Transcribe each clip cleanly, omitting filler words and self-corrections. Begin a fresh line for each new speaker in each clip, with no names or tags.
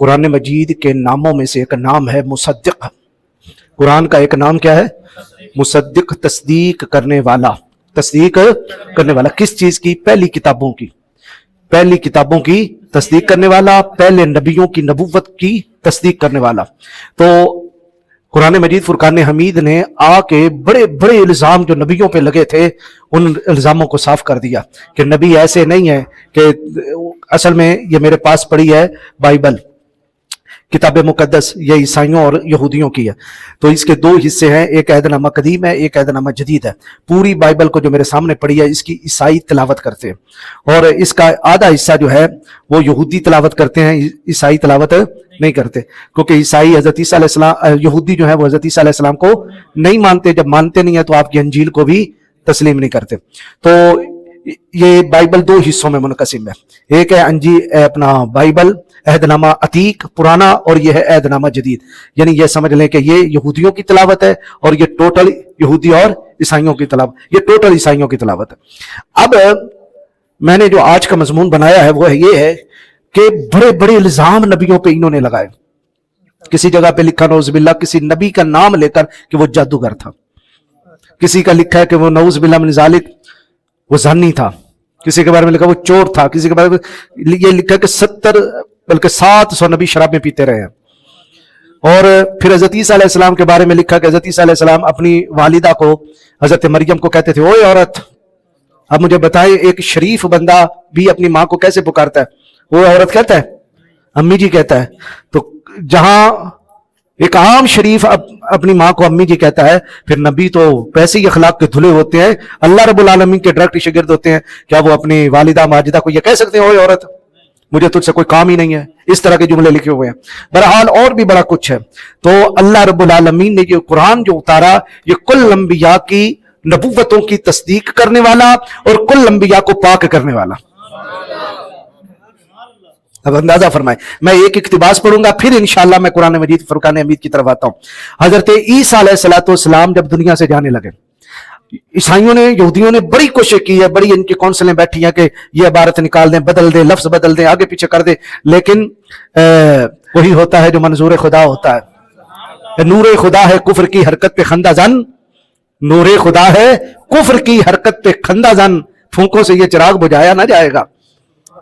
قرآن مجید کے ناموں میں سے ایک نام ہے مصدق. قرآن کا ایک نام کیا ہے؟ مصدق، تصدیق کرنے والا. تصدیق کرنے والا کس چیز کی؟ پہلی کتابوں کی. پہلی کتابوں کی تصدیق کرنے والا، پہلے نبیوں کی نبوت کی تصدیق کرنے والا. تو قرآن مجید فرقان حمید نے آ کے بڑے بڑے الزام جو نبیوں پہ لگے تھے ان الزاموں کو صاف کر دیا کہ نبی ایسے نہیں ہے. کہ اصل میں یہ میرے پاس پڑی ہے بائبل، کتاب مقدس، یہ عیسائیوں اور یہودیوں کی ہے. تو اس کے دو حصے ہیں، ایک عہد نامہ قدیم ہے، ایک عہد نامہ جدید ہے. پوری بائبل کو جو میرے سامنے پڑی ہے اس کی عیسائی تلاوت کرتے ہیں، اور اس کا آدھا حصہ جو ہے وہ یہودی تلاوت کرتے ہیں، عیسائی تلاوت نہیں کرتے. کیونکہ عیسائی حضرت عیسیٰ علیہ السلام، یہودی جو ہے وہ حضرت عیسیٰ علیہ السلام کو نہیں مانتے. جب مانتے نہیں ہیں تو آپ کی انجیل کو بھی تسلیم نہیں کرتے. تو یہ بائبل دو حصوں میں منقسم ہے. ایک ہے اپنا بائبل عہد نامہ عتیق پرانا، اور یہ ہے عہد نامہ جدید. یعنی یہ سمجھ لیں کہ یہ یہودیوں کی تلاوت ہے اور یہ ٹوٹل یہودی اور عیسائیوں کی تلاوت، یہ ٹوٹل عیسائیوں کی تلاوت ہے. اب میں نے جو آج کا مضمون بنایا ہے وہ یہ ہے کہ بڑے بڑے الزام نبیوں پہ انہوں نے لگائے. کسی جگہ پہ لکھا نعوذ باللہ کسی نبی کا نام لے کر کہ وہ جادوگر تھا، کسی کا لکھا ہے کہ وہ نعوذ باللہ من ذالک وہ زانی تھا، کسی کے بارے میں لکھا وہ چور تھا، کسی کے بارے میں یہ لکھا کہ 70 بلکہ 700 نبی شراب میں پیتے رہے ہیں. اور پھر حضرت عیسیٰ علیہ السلام کے بارے میں لکھا کہ حضرت عیسیٰ علیہ السلام اپنی والدہ کو حضرت مریم کو کہتے تھے اوے عورت. اب مجھے بتائیں ایک شریف بندہ بھی اپنی ماں کو کیسے پکارتا ہے؟ وہ عورت کہتا ہے، امی جی کہتا ہے. تو جہاں ایک عام شریف اپنی ماں کو امی جی کہتا ہے، پھر نبی تو ویسے ہی اخلاق کے دھلے ہوتے ہیں، اللہ رب العالمین کے ڈائریکٹ شاگرد ہوتے ہیں. کیا وہ اپنی والدہ ماجدہ کو یہ کہہ سکتے ہیں اوے عورت مجھے تجھ سے کوئی کام ہی نہیں ہے؟ اس طرح کے جملے لکھے ہوئے ہیں. بہرحال اور بھی بڑا کچھ ہے. تو اللہ رب العالمین نے یہ قرآن جو اتارا یہ کل انبیاء کی نبوتوں کی تصدیق کرنے والا اور کل انبیاء کو پاک کرنے والا. اب اندازہ فرمائیں، میں ایک اقتباس پڑھوں گا پھر انشاءاللہ میں قرآن مجید فرقان حمید کی طرف آتا ہوں. حضرت عیسیٰ علیہ السلام جب دنیا سے جانے لگے، عیسائیوں نے، یہودیوں نے بڑی کوشش کی ہے، بڑی ان کی کونسلیں بیٹھی ہیں کہ یہ عبارت نکال دیں، بدل دیں، لفظ بدل دیں، آگے پیچھے کر دیں، لیکن وہی ہوتا ہے جو منظور خدا ہوتا ہے. نور خدا ہے کفر کی حرکت پہ خندہ زن، نور خدا ہے کفر کی حرکت پہ خندہ زن. پھونکوں سے یہ چراغ بجھایا نہ جائے گا.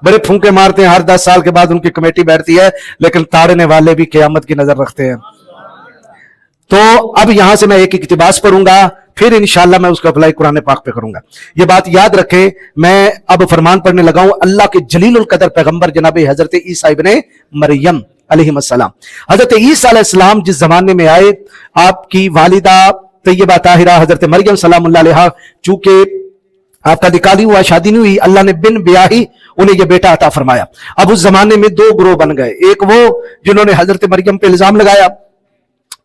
بڑے پھونکے مارتے ہیں، ہر 10 سال کے بعد ان کی کمیٹی بیٹھتی ہے، لیکن تاڑنے والے بھی قیامت کی نظر رکھتے ہیں. تو اب یہاں سے میں ایک اقتباس پڑھوں گا پھر انشاءاللہ میں اس کا اپلائی قرآن پاک پہ کروں گا. یہ بات یاد رکھیں، میں اب فرمان پڑھنے لگا ہوں اللہ کے جلیل القدر پیغمبر جناب حضرت عیسیٰ ابن مریم علیہ السلام. حضرت عیسیٰ علیہ السلام جس زمانے میں آئے، آپ کی والدہ طیبہ طاہرہ حضرت مریم سلام اللہ علیہا، چونکہ آپ کا نکالی ہوا شادی نہیں ہوئی، اللہ نے بن بیاہی انہیں یہ بیٹا عطا فرمایا. اب اس زمانے میں دو گروہ بن گئے، ایک وہ جنہوں نے حضرت مریم پہ الزام لگایا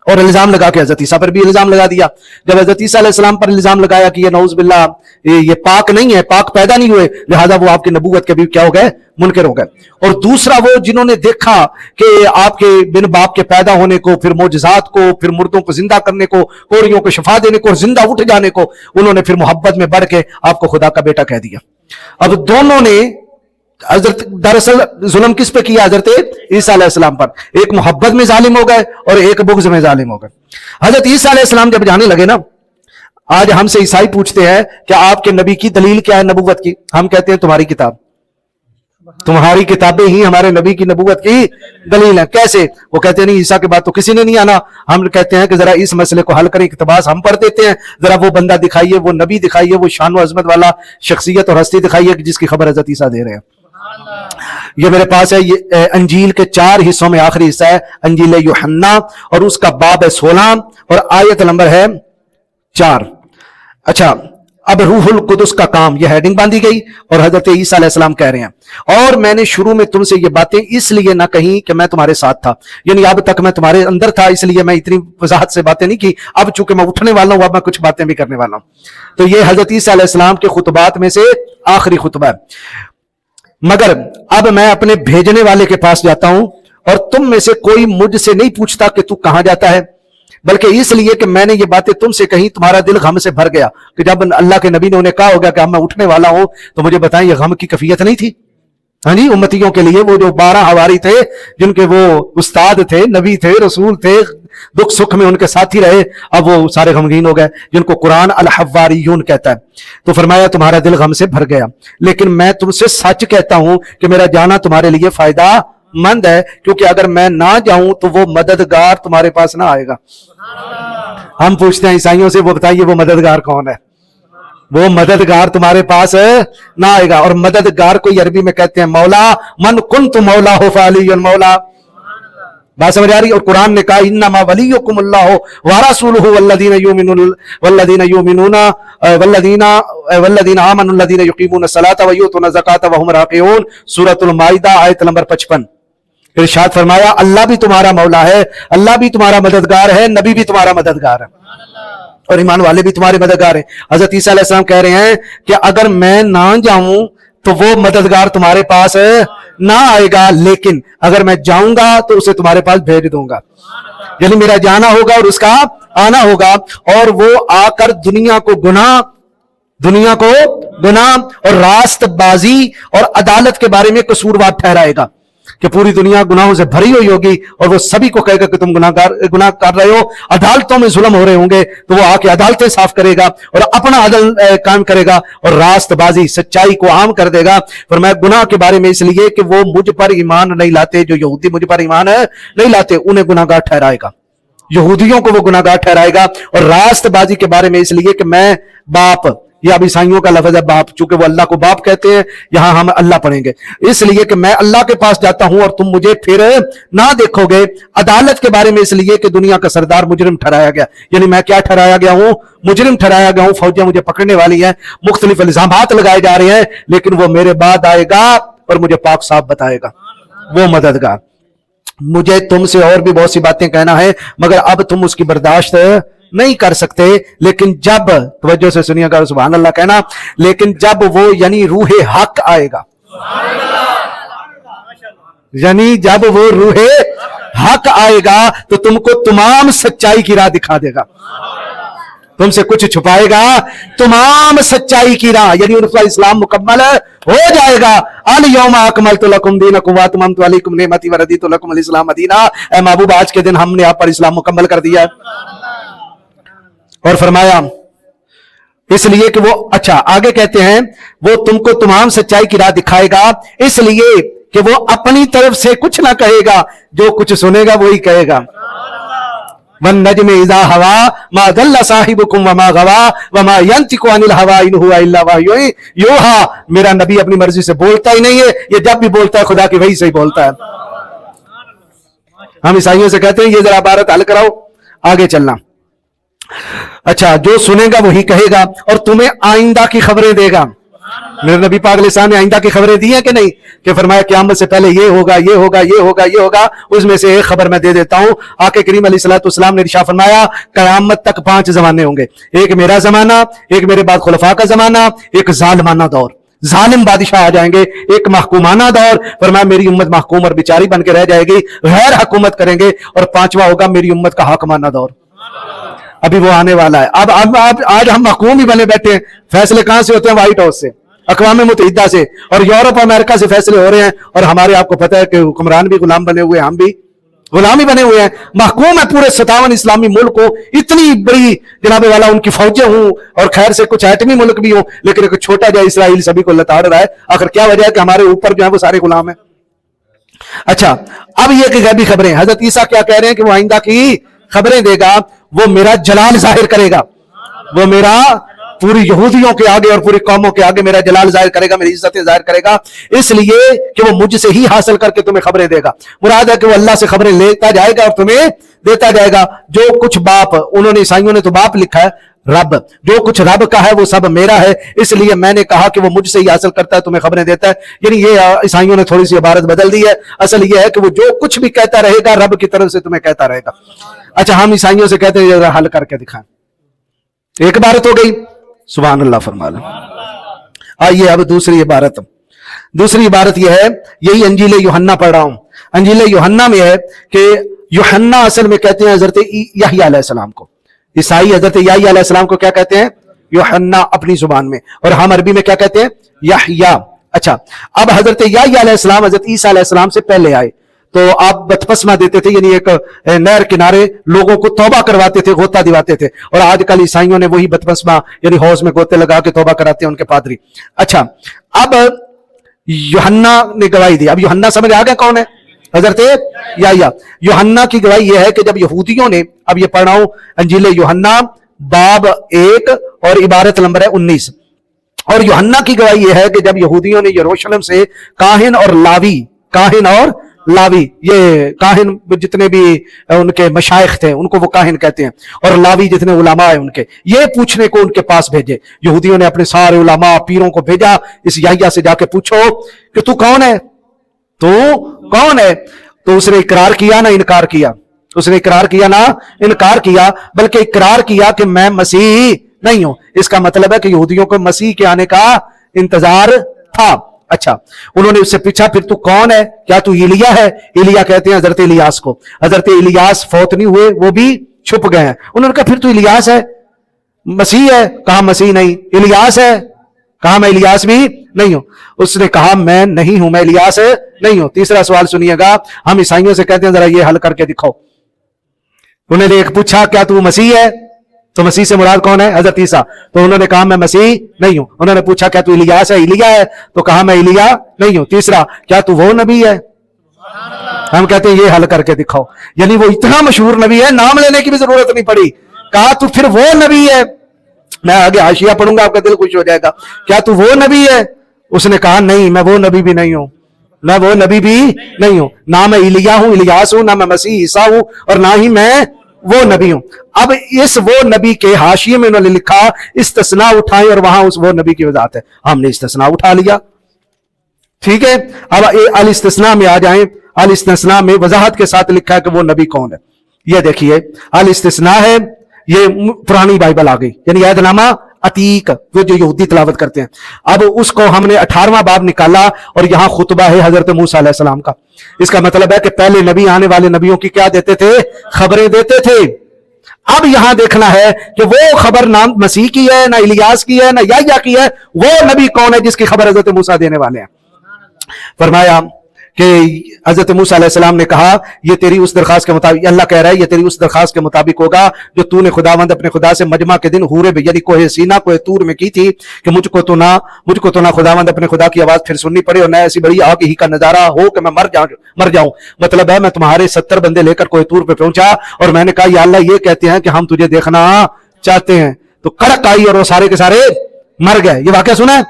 اور الزام لگا کے حضرت عیسیٰ پر بھی الزام لگا دیا. جب حضرت عیسیٰ علیہ السلام پر الزام لگایا کہ یہ نعوذ باللہ یہ پاک نہیں ہے، پاک پیدا نہیں ہوئے، لہذا وہ آپ کی نبوت کے بھی کیا ہو گئے؟ منکر ہو گئے. اور دوسرا وہ جنہوں نے دیکھا کہ آپ کے بن باپ کے پیدا ہونے کو، پھر معجزات کو، پھر مردوں کو زندہ کرنے کو، کوڑیوں کو شفا دینے کو اور زندہ اٹھ جانے کو، انہوں نے پھر محبت میں بڑھ کے آپ کو خدا کا بیٹا کہہ دیا. اب دونوں نے حضرت دراصل ظلم کس پہ کیا؟ حضرت عیسیٰ علیہ السلام پر. ایک محبت میں ظالم ہو گئے اور ایک بغض میں ظالم ہو گئے. حضرت عیسیٰ علیہ السلام جب جانے لگے نا، آج ہم سے عیسائی پوچھتے ہیں کہ آپ کے نبی کی دلیل کیا ہے نبوت کی؟ ہم کہتے ہیں تمہاری کتاب، تمہاری کتابیں ہی ہمارے نبی کی نبوت کی دلیل ہیں. کیسے؟ وہ کہتے ہیں نہیں عیسیٰ کے بعد تو کسی نے نہیں آنا. ہم کہتے ہیں کہ ذرا اس مسئلے کو حل کریں، اقتباس ہم پڑھ دیتے ہیں، ذرا وہ بندہ دکھائیے، وہ نبی دکھائیے، وہ شان و عظمت والا شخصیت اور ہستی دکھائیے جس کی خبر حضرت عیسیٰ دے رہے ہیں. یہ میرے پاس ہے، یہ انجیل کے 4 حصوں میں آخری حصہ ہے انجیل یوحنا، اور اس کا باب ہے 16 اور آیت نمبر ہے 4. اچھا، اب روح القدس کا کام، یہ ہیڈنگ باندھی گئی اور حضرت عیسیٰ علیہ السلام کہہ رہے ہیں اور میں نے شروع میں تم سے یہ باتیں اس لیے نہ کہیں کہ میں تمہارے ساتھ تھا، یعنی اب تک میں تمہارے اندر تھا، اس لیے میں اتنی وضاحت سے باتیں نہیں کی. اب چونکہ میں اٹھنے والا ہوں، اب میں کچھ باتیں بھی کرنے والا ہوں. تو یہ حضرت عیسیٰ علیہ السلام کے خطبات میں سے آخری خطبہ ہے. مگر اب میں اپنے بھیجنے والے کے پاس جاتا ہوں اور تم میں سے کوئی مجھ سے نہیں پوچھتا کہ تو کہاں جاتا ہے، بلکہ اس لیے کہ میں نے یہ باتیں تم سے کہیں تمہارا دل غم سے بھر گیا. کہ جب اللہ کے نبی نے انہیں کہا ہوگا کہ اب میں اٹھنے والا ہوں، تو مجھے بتائیں یہ غم کی کیفیت نہیں تھی؟ हाँ जी, उम्मतियों के लिए वो जो 12 हवारी थे, जिनके वो उस्ताद थे, नबी थे, रसूल थे, दुख सुख में उनके साथी रहे, अब वो सारे गमगीन हो गए, जिनको कुरान अल हवारियून कहता है। तो फरमाया तुम्हारा दिल गम से भर गया, लेकिन मैं तुमसे सच कहता हूं कि मेरा जाना तुम्हारे लिए फायदा मंद है, क्योंकि अगर मैं ना जाऊं तो वो मददगार तुम्हारे पास ना आएगा। हम पूछते हैं ईसाइयों से, वो बताइए वो मददगार कौन है? वो मददगार तुम्हारे पास ना आएगा। और मददगार को अरबी में कहते हैं मौला, मन कुंतु मौला हो फालियुल मौला। बात समझ आ रही? और कुरान ने कहा इन्नमा वलियुकुमुल्लाह व रसूलुहु वल्लदीना आमनु वल्लदीना युकीमूना सलाता व यूतूना ज़काता व हुम राकिऊन। सूरतुल माइदा आयत नंबर 55। इरशाद फरमाया अल्लाह भी तुम्हारा मौला है, अल्लाह भी तुम्हारा मददगार है, नबी भी तुम्हारा मददगार है, और ईमान वाले भी तुम्हारे मददगार हैं। हजरत ईसा अलैहिस्सलाम कह रहे हैं कि अगर मैं ना जाऊं तो वो मददगार तुम्हारे पास ना आएगा, लेकिन अगर मैं जाऊंगा तो उसे तुम्हारे पास भेज दूंगा। यानी मेरा जाना होगा और उसका आना होगा, और वो आकर दुनिया को गुनाह और रास्तबाजी और अदालत के बारे में कसूरवार ठहराएगा कि पूरी दुनिया गुनाहों से भरी हुई होगी, और वो सभी को कहेगा कि तुम गुनाह कर रहे हो, अदालतों में जुल्म हो रहे होंगे, तो वो आके अदालतें साफ करेगा और अपना अदल कायम करेगा और रास्तबाजी सच्चाई को आम कर देगा। पर मैं गुनाह के बारे में इसलिए कि वो मुझ पर ईमान नहीं लाते, जो यहूदी मुझ पर ईमान नहीं लाते उन्हें गुनाहगार ठहराएगा, यहूदियों को वो गुनाहगार ठहराएगा। और रास्तबाजी के बारे में इसलिए कि मैं बाप, ये अब ईसाइयों का लफ्ज है बाप, चूंकि वो अल्लाह को बाप कहते हैं, यहां हम अल्लाह पढ़ेंगे, इसलिए कि मैं अल्लाह के पास जाता हूं और तुम मुझे फिर ना देखोगे। अदालत के बारे में इसलिए कि दुनिया का सरदार मुजरिम ठहराया गया, यानी मैं क्या ठहराया गया हूं? मुजरिम ठहराया गया हूं। फौजियां मुझे पकड़ने वाली हैं, मुख्तलिफ इल्जामात लगाए जा रहे हैं, लेकिन वो मेरे बाद आएगा और मुझे पाक साफ बताएगा, वो मददगार। मुझे तुमसे और भी बहुत सी बातें कहना है, मगर अब तुम उसकी बर्दाश्त नहीं कर सकते। लेकिन जब, तवज्जो से सुनिएगा, सुभान अल्लाह कहना, लेकिन जब वो यानी रूहे हक आएगा, यानी जब वो रूहे हक आएगा तो तुमको तमाम सच्चाई की राह दिखा देगा, तुमसे कुछ छुपाएगा, तमाम सच्चाई की राह, यानी उनका इस्लाम मुकम्मल हो जाएगा। अल यौमा अकमलतु लकुम दीनकुम व अतममतु अलैकुम निअमती व रदीतु लकुमुल इस्लाम दीना। ऐ महबूब, आज के दिन हमने आप पर इस्लाम मुकम्मल कर दिया। और फरमाया इसलिए कि वो, अच्छा आगे कहते हैं, वो तुमको तमाम सच्चाई की राह दिखाएगा, इसलिए कि वो अपनी तरफ से कुछ ना कहेगा, जो कुछ सुनेगा वही कहेगा। वन नज्म इज़ा हवा मा दल्ला साहिबुकुम वमा गवा वमा यंतिकु अनिल हवा इन हुवा इल्ला वह्युन यूहा। मेरा नबी अपनी मर्जी से बोलता ही नहीं है, ये जब भी बोलता है खुदा की वही से ही बोलता है। हम ईसाइयों से कहते हैं ये जरा इबारत हल कराओ, आगे चलना। अच्छा, जो सुनेगा वही कहेगा और तुम्हें आइंदा की खबरें देगा। मेरे नबी पाक अलैहिस्सलाम ने आइंदा की खबरें दी हैं कि नहीं? कि फरमाया क़यामत से पहले ये होगा, ये होगा, ये होगा, ये होगा, उसमें से एक खबर मैं दे देता हूं। आके करीम अलैहिस्सलाम ने इरशाद फरमाया क़यामत तक 5 जमाने होंगे, एक मेरा जमाना, एक मेरे बाद खुलफा का जमाना, एक जालिमाना दौर, जालिम बादशाह आ जाएंगे, एक महकूमाना दौर, फरमाया मेरी उम्मत महकूम और बेचारी बन के रह जाएगी, गैर हुकूमत करेंगे, और 5वां होगा मेरी उम्मत का हाकमाना दौर। अभी वो आने वाला है। अब आज हम महकूम ही बने बैठे हैं। फैसले कहां से होते हैं? व्हाइट हाउस से, अक़वाम मुत्तहिदा से, और यूरोप अमेरिका से फैसले हो रहे हैं। और हमारे, आपको पता है कि हुक्मरान भी गुलाम बने हुए हैं, हम भी गुलाम ही बने हुए हैं। महकूम है पूरे 57 इस्लामी मुल्क को, इतनी बड़ी जनाबे वाला उनकी फौजें हूं, और खैर से कुछ एटमी मुल्क भी हूं, लेकिन एक छोटा जो इसराइल सभी को लताड़ रहा है। आखिर क्या वजह है कि हमारे ऊपर जो है वो सारे गुलाम है। अच्छा, अब ये कि गैबी खबरें, हजरत ईसा क्या कह रहे हैं कि वो आइंदा की खबरें देगा, वो मेरा जलाल जाहिर करेगा, वो मेरा पूरी यहूदियों के आगे और पूरी कौमों के आगे मेरा जलाल जाहिर करेगा, मेरी इज्जतें जाहिर करेगा, इसलिए कि वो मुझसे ही हासिल करके तुम्हें खबरें देगा। मुराद है कि वो अल्लाह से खबरें लेता जाएगा और तुम्हें देता जाएगा। जो कुछ बाप, उन्होंने ईसाइयों ने तो बाप लिखा है, रब, जो कुछ रब का है वो सब मेरा है, इसलिए मैंने कहा कि वो मुझसे ही हासिल करता है, तुम्हें खबरें देता है। यानी ये ईसाइयों ने थोड़ी सी इबारत बदल दी है। असल ये है कि वो जो कुछ भी कहता रहेगा रब की तरफ से तुम्हें कहता रहेगा। अच्छा, हम ईसाइयों से कहते हैं हल करके दिखाएं। एक इबारत हो गई, सुभान अल्लाह फरमा लो। आइए अब दूसरी इबारत। दूसरी इबारत यह है, यही अंजील यूहन्ना पढ़ रहा हूं। अंजील यूहन्ना में है कि यूहन्ना असल में कहते हैं हजरत यहया अलैहिस्सलाम को, ईसाई हजरत यहया अलैहिस्सलाम को क्या कहते हैं? यूहन्ना अपनी जुबान में, और हम अरबी में क्या कहते हैं? यहया अच्छा, अब हजरत याह्या अलैहिस्सलाम हजरत ईसा अलैहिस्सलाम से पहले आए, तो आप बपतिस्मा देते थे, यानी एक नहर किनारे लोगों को तौबा करवाते थे, गोता दिवाते थे। और आजकल ईसाइयों ने वही बपतिस्मा यानी हौज में गोते लगा के तौबा कराते हैं उनके पादरी। अच्छा, अब यूहन्ना ने गवाही दी। अब यूहन्ना समझ आ गया कौन है? हजरत याह्या। यूहन्ना की गवाही यह है कि जब यहूदियों ने, अब ये पढ़ रहा हूं अंजील यूहन्ना बाब 1 और इबारत नंबर है 19। और यूहन्ना की गवाही यह है कि जब यहूदियों ने यरूशलेम से काहिन और लावी, ये काहिन जितने भी उनके मशाइख थे उनको वो काहिन कहते हैं, और लावी जितने उलामा है उनके, ये पूछने को उनके पास भेजे। यहूदियों ने अपने सारे उलामा पीरों को भेजा, इस याह्या से जाके पूछो कि तू कौन है, तू कौन है? तो उसने इकरार किया ना इनकार किया, उसने इकरार किया ना इनकार किया, बल्कि इकरार किया कि मैं मसीह नहीं हूं। इसका मतलब है कि यहूदियों को मसीह के आने का इंतजार था। अच्छा, उन्होंने उससे पूछा फिर तू कौन है, क्या तू इलिया है? इलिया कहते हैं हजरत इलियास को। हजरत इलियास फौत नहीं हुए, वो भी छुप गए हैं। उन्होंने कहा फिर तू इलियास है? मसीह है? कहा मसीह नहीं। इलियास है? कहा मैं इलियास भी नहीं हूं। उसने कहा मैं नहीं हूं, मैं इलियास नहीं हूं। तीसरा सवाल सुनिएगा, हम ईसाइयों से कहते हैं जरा ये हल करके दिखाओ। उन्होंने एक पूछा क्या तू मसीह है? तो मसीह से मुराद कौन है? हजरत ईसा। तो उन्होंने कहा मैं मसीह नहीं हूं। उन्होंने पूछा क्या तू इलियास है? इलिया है? तो कहा मैं इलिया नहीं हूं। तीसरा, क्या तू वो नबी है? हम कहते हैं ये हल करके दिखाओ। यानी वो इतना मशहूर नबी है, नाम लेने की भी जरूरत नहीं पड़ी। कहा तू फिर वो नबी है? मैं आगे हाशिया पढ़ूंगा, आपका दिल खुश हो जाएगा। क्या तू वो नबी है? उसने कहा नहीं, मैं वो नबी भी नहीं हूं, मैं वो नबी भी नहीं हूं। ना मैं इलिया हूं, इलियास हूं, ना मैं मसीह ईसा हूं, और ना ही मैं वो नबी हूं। अब इस वो नबी के हाशिए में उन्होंने लिखा इस्तिस्ना उठाएं, और वहां उस वो नबी की वजाहत है। हमने इस्तिस्ना उठा लिया, ठीक है। अब अल इस्तिस्ना में आ जाएं। अल इस्तिस्ना में वजाहत के साथ लिखा है कि वो नबी कौन है। ये देखिए, अल इस्तिस्ना है, ये पुरानी बाइबल आ गई, यानी ऐदनामा अतीक, वो जो यहूदी तिलावत करते हैं। अब उसको हमने 18वां बाब निकाला, और यहां खुतबा है हजरत मूसा अलैहिस्सलाम का। इसका मतलब है कि पहले नबी आने वाले नबियों की क्या देते थे? खबरें देते थे। अब यहां देखना है कि वो खबर ना मसीह की है, ना इलियास की है, ना याह्या की है। वो नबी कौन है जिसकी खबर हजरत मूसा देने वाले हैं? फरमाया कि हजरत मूसा अलैहिस्सलाम ने कहा ये तेरी उस दरखास्त के मुताबिक, अल्लाह कह रहा है ये तेरी उस दरखास्त के मुताबिक होगा जो तूने खुदावंद अपने खुदा से मजमा के दिन हूरे यानी कोहे सीना कोहे तूर में की थी कि मुझको तो ना खुदावंद अपने खुदा की आवाज फिर सुननी पड़े, और न ऐसी बड़ी आग ही का नजारा हो कि मैं मर जाऊं। मतलब है मैं तुम्हारे 70 बंदे लेकर कोहे तूर पे पहुंचा, और मैंने कहा या अल्लाह ये कहते हैं कि हम तुझे देखना चाहते हैं। तो कड़क आई और वो सारे के सारे मर गए। ये वाकया सुना है?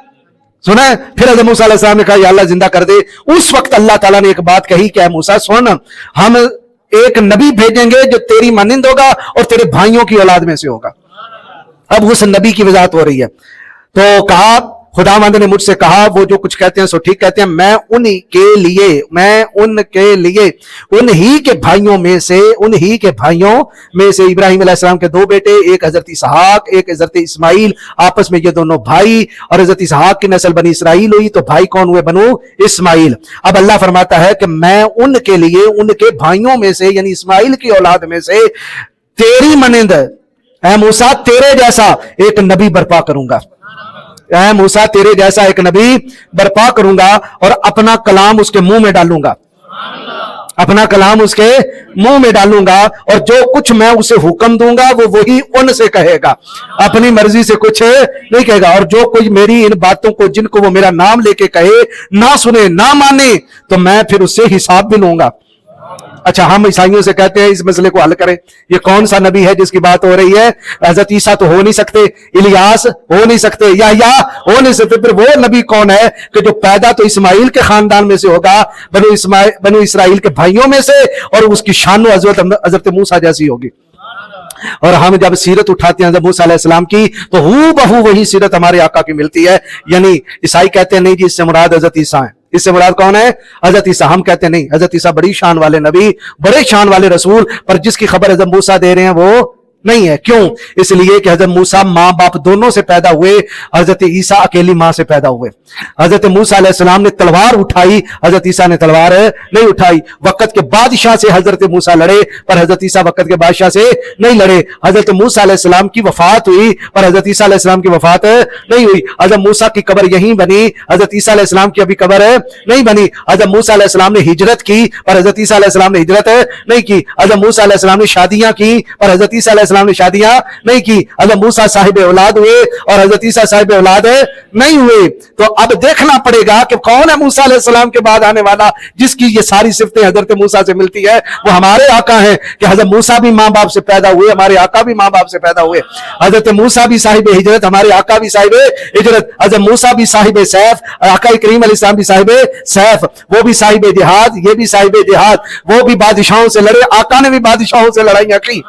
फिर हज़रत मूसा अलैहिस्सलाम ने कहा या अल्लाह जिंदा कर दे। उस वक्त अल्लाह ताला ने एक बात कही कि मूसा सुन, हम एक नबी भेजेंगे जो तेरी मानिंद होगा और तेरे भाइयों की औलाद में से होगा। अब उस नबी की वजाहत हो रही है। तो कहा खुदावंद ने मुझसे कहा वो जो कुछ कहते हैं सो ठीक कहते हैं, मैं उन्हीं के लिए उन्हीं के भाइयों में से इब्राहिम अलैहिस्सलाम के 2 बेटे, एक हजरत इसहाक एक हजरत इस्माइल, आपस में ये दोनों भाई, और हजरत इसहाक की नस्ल बनी इसराइल हुई, तो भाई कौन हुए? बनु इस्माइल। अब अल्लाह फरमाता है कि मैं उनके लिए उनके भाइयों में से यानी इस्माइल की औलाद में से तेरी मनिंद ऐ मूसा तेरे जैसा एक नबी बर्पा करूंगा। ऐ मूसा तेरे जैसा एक नबी बर्पा करूंगा और अपना कलाम उसके मुंह में डालूंगा, और जो कुछ मैं उसे हुक्म दूंगा वो वही उनसे कहेगा, अपनी मर्जी से कुछ नहीं कहेगा। और जो कोई मेरी इन बातों को जिनको वो मेरा नाम लेके कहे ना सुने ना माने तो मैं फिर उससे हिसाब भी लूंगा। अच्छा, हम ईसाइयों से कहते हैं इस मसले को हल करें, ये कौन सा नबी है जिसकी बात हो रही है? हजरत ईसा तो हो नहीं सकते, इलियास हो नहीं सकते, याह्या हो नहीं सकते, फिर वो नबी कौन है कि जो पैदा तो इस्माइल के खानदान में से होगा, बनु इसराइल के भाइयों में से, और उसकी शान हजरत मूसा जैसी होगी। और हम जब सीरत उठाते हैं मूसा अलैहिस्सलाम की तो हूबहू वही सीरत हमारे आका की मिलती है। यानी ईसाई कहते हैं नहीं जी इससे मुराद हजरत ईसा है, इससे मुराद कौन है? हजरत ईसा। हम कहते हैं नहीं, हजरत ईसा बड़ी शान वाले नबी, बड़े शान वाले रसूल, पर जिसकी खबर हजरत मूसा दे रहे हैं वो नहीं है। क्यों? इसलिए कि हजरत मूसा माँ बाप दोनों से पैदा हुए, हजरत ईसा अकेली माँ से पैदा हुए। हजरत मूसा अलैहिस्सलाम ने तलवार उठाई, हजरत ईसा ने तलवार नहीं उठाई। वक्त के बादशाह से हजरत मूसा लड़े, पर हजरत ईसा वक्त के बादशाह से नहीं लड़े। हजरत मूसा अलैहिस्सलाम की वफात हुई, पर हजरत ईसा अलैहिस्सलाम की वफात नहीं हुई। हजरत मूसा की कब्र यहीं बनी, हजरत ईसा अलैहिस्सलाम की अभी कब्र नहीं बनी। हजरत मूसा अलैहिस्सलाम ने हिजरत की, पर हजरत ईसा अलैहिस्सलाम ने हिजरत नहीं की। हजरत मूसा अलैहिस्सलाम ने शादियां की, पर हजरत ईसा अलैहिस्सलाम ने शादियां नहीं की। हजरत मूसा साहिब औलाद हुए और हजरत ईसा साहिब औलाद नहीं हुए। तो अब देखना पड़ेगा कि कौन है मूसा अलैहिस्सलाम के बाद आने वाला जिसकी ये सारी सिफतें हजरत मूसा से मिलती है। वो हमारे आका हैं कि हजरत मूसा भी माँ बाप से पैदा हुए, हमारे आका भी माँ बाप से पैदा हुए। हजरत मूसा भी साहिब हिजरत, हमारे आका भी साहिब हिजरत। हजरत मूसा भी साहिब सैफ, आका करीम अलैहिस्सलाम भी साहिब सैफ। वो भी साहिब जिहाद, ये भी साहिब जिहाद। वो भी बादशाहों से लड़े, आका ने भी बादशाहों से लड़ाइयां की,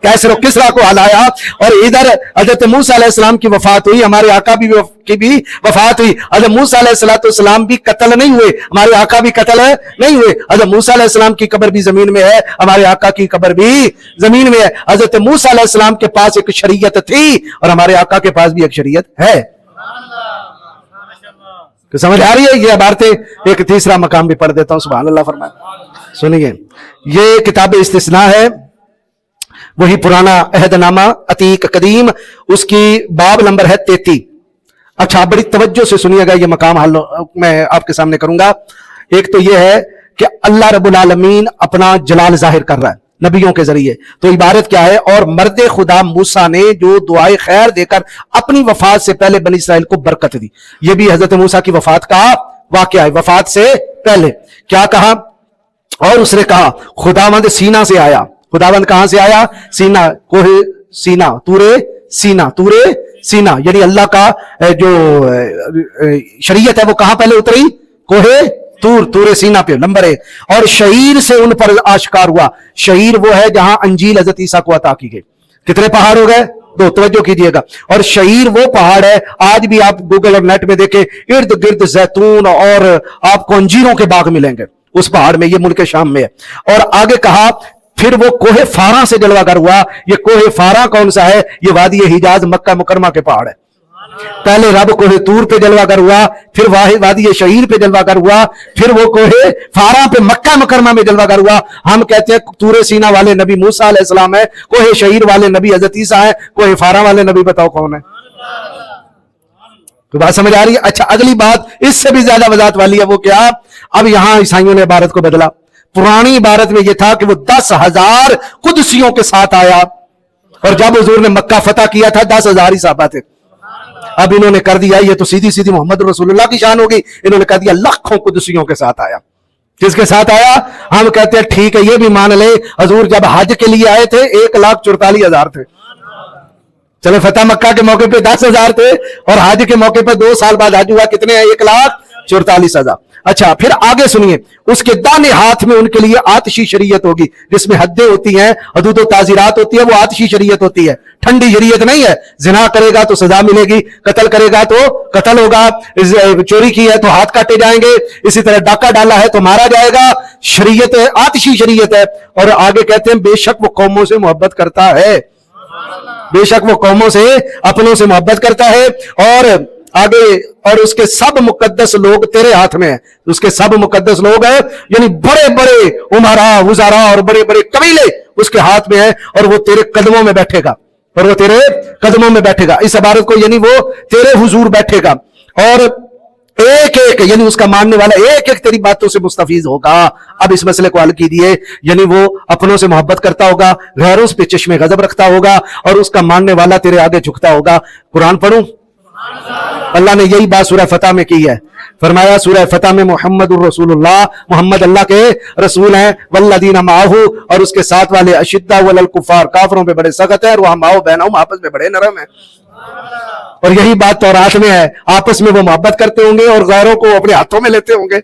कैसर किसरा को हलाया। और इधर हजरत मूसा अलैहिस्सलाम की वफात हुई, हमारे आका की भी वफात हुई। हजरत मूसा अलैहिस्सलाम भी कत्ल नहीं हुए, हमारे आका भी कत्ल नहीं हुए। हजरत मूसा अलैहिस्सलाम की कब्र भी जमीन में है, हमारे आका की कब्र भी जमीन में है। हजरत मूसा अलैहिस्सलाम के पास एक शरीयत थी और हमारे आका के पास भी एक शरीयत है। तो समझ आ रही है ये बातें। एक तीसरा मकाम भी पढ़ देता हूं, सुभान अल्लाह फरमाए, सुनिए। ये किताब इस्तिस्ना है, वही पुराना अहदनामा अतीक कदीम, उसकी बाब नंबर है 33। अच्छा, बड़ी तवज्जो से सुनिएगा, ये मकाम हल मैं आपके सामने करूंगा। एक तो ये है कि अल्लाह रब्बुल आलमीन अपना जलाल जाहिर कर रहा है नबियों के जरिए। तो इबारत क्या है? और मर्द खुदा मूसा ने जो दुआए खैर देकर अपनी वफात से पहले बनी इसराइल को बरकत दी। ये भी हजरत मूसा की वफात का वाकया है। वफात से पहले क्या कहा? और उसने कहा खुदावंद सीना से आया। खुदावंद कहां से आया? सीना, कोहे सीना, तूरे सीना, तूरे सीना, यानी अल्लाह का जो शरीयत है वो कहां पहले उतरी? कोहे तूर, तूरे सीना पे नंबर 1। और शहीर से उन पर आश्कार हुआ। शहीर वो है जहां अंजील हजरत ईसा को अता की गई। कितने पहाड़ हो गए? 2, तवज्जो कीजिएगा। और शहीर वो पहाड़ है, आज भी आप गूगल और नेट में देखें, इर्द गिर्द जैतून और आपको अंजीरों के बाग मिलेंगे उस पहाड़ में। ये मुल्क शाम में है। और आगे कहा फिर वो कोहे फारा से जलवागर हुआ। ये कोहे फारा कौन सा है? ये वादी हिजाज मक्का मुकरमा के पहाड़ है। पहले रब कोहे तूर पे जलवागर हुआ, फिर वादी शहीर पे जलवागर हुआ, फिर वो कोहे फारा पे मक्का मुकरमा में जलवागर हुआ। हम कहते हैं तूरे सीना वाले नबी मूसा अलैहिस्सलाम है, कोहे शहीर वाले नबी हजरत ईसा है, कोहे फारा वाले नबी बताओ कौन है? तो बात समझ आ रही है? अच्छा, अगली बात इससे भी ज्यादा वजाहत वाली है। वो क्या? अब यहां ईसाइयों ने इबारत को बदला। पुरानी इबारत में यह था कि वो 10,000 कुदसियों के साथ आया, और जब हुजूर ने मक्का फतह किया था 10,000 ही साहबा थे। अब इन्होंने कर दिया, ये तो सीधी सीधी मोहम्मद रसूलुल्लाह की शान होगी, इन्होंने कर दिया लाखों कुदसियों के साथ आया। किसके साथ आया? हम कहते हैं ठीक है, ये भी मान ले, हुजूर जब हज के लिए आए थे 1,44,000 थे। चलो, फतेह मक्का के मौके पे 10,000 थे, और हज के मौके पे 2 साल बाद हज हुआ, कितने हैं? 1,44,000। अच्छा, फिर आगे सुनिए, उसके दाने हाथ में उनके लिए आतिशी शरीयत होगी, जिसमें हद्दें होती हैं, हदूद व ताजीरात होती है, वो आतिशी शरीयत होती है, ठंडी शरीयत नहीं है। जिना करेगा तो सजा मिलेगी, कत्ल करेगा तो कत्ल होगा, चोरी की है तो हाथ काटे जाएंगे, इसी तरह डाका डाला है तो मारा जाएगा। शरीयत है, आतिशी शरीयत है। और आगे कहते हैं बेशक वो कौमों से मोहब्बत करता है, बेशक वो कौमों से अपनों से मोहब्बत करता है। और आगे, और उसके सब मुकद्दस लोग तेरे हाथ में है। उसके सब मुकद्दस लोग हैं, यानी बड़े बड़े उमरा वुज़ारा और बड़े बड़े कबीले उसके हाथ में है, और वो तेरे कदमों में बैठेगा, और वो तेरे कदमों में बैठेगा। इस इबारत को यानी वो तेरे हुजूर बैठेगा, और एक एक यानी उसका मानने वाला एक एक तेरी बातों से मुस्तफीज होगा। अब इस मसले को हल कीजिए, यानी वो अपनों से मोहब्बत करता होगा, गैरों पे चश्मे गजब रखता होगा, और उसका मानने वाला तेरे आगे झुकता होगा। कुरान पढ़ूं? अल्लाह ने यही बात सूरह फतह में की है। फरमाया सूरह फतह में मुहम्मदुर रसूलुल्लाह, मुहम्मद अल्लाह के रसूल हैं, वल्लदीना माहू, और उसके साथ वाले अशिद्दा वलल कुफार, काफरों पे बड़े सख्त है, और वहां माओ बहनों आपस में बड़े नरम है। और यही बात तौरात में है, आपस में वो मोहब्बत करते होंगे और गैरों को अपने हाथों में लेते होंगे।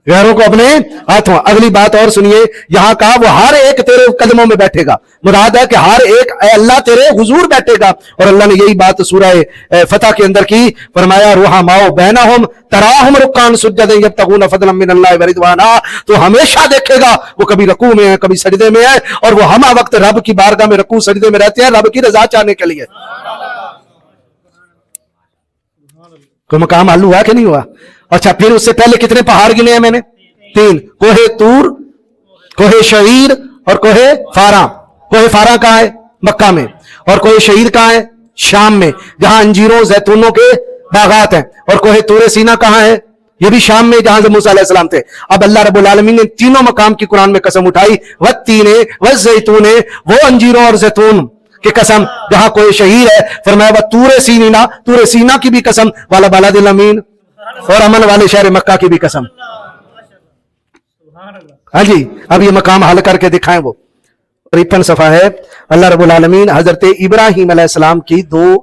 गैरों को अपने हाथों। अगली बात और सुनिए, यहां कहा वो हर एक तेरे कदमों में बैठेगा, मुराद है कि हर एक अल्लाह तेरे हुजूर बैठेगा। और अल्लाह ने यही बात सूरह फतह के अंदर की, फरमाया रुहमाओ बैनहुम तराहुम रुक्कान सुज्जदन यब्तगून फदलन मिनल्लाहि व रिदवाना, तो हमेशा देखेगा वो कभी रकू में है, कभी सजदे में है, और वो हमा वक्त रब की बारगाह में रकू सजदे में रहते हैं रब की रजा चाहने के लिए। कोई मकाम हल हुआ कि नहीं हुआ? अच्छा, फिर उससे पहले कितने पहाड़ गिने हैं मैंने? 3, कोहे तूर, कोहे शहीर और कोहे फारा। कोहे फारा कहाँ है? मक्का में। और कोहे शहीर कहाँ है? शाम में, जहां अंजीरों जैतूनों के बागात हैं। और कोहे तूरे सीना कहाँ है? ये भी शाम में, जहां से मूसा अलैहिस्सलाम थे। अब अल्लाह रब्बुल आलमीन ने तीनों मकाम की कुरान में कसम उठाई, वत्तीने वज़ैतूने, वो अंजीरों और जैतून की कसम जहां कोई शहीर है। फरमाया वह तूरे सीना, तूरे सीना की भी कसम, वाला बालादिल अमीन, और अमन वाले शहर मक्का की भी कसम। हाँ जी, अब ये मकाम हल करके दिखाएं। वो 53 सफा है। अल्लाह रब्बुल आलमीन हजरत इब्राहीम अलैहिस्सलाम की 2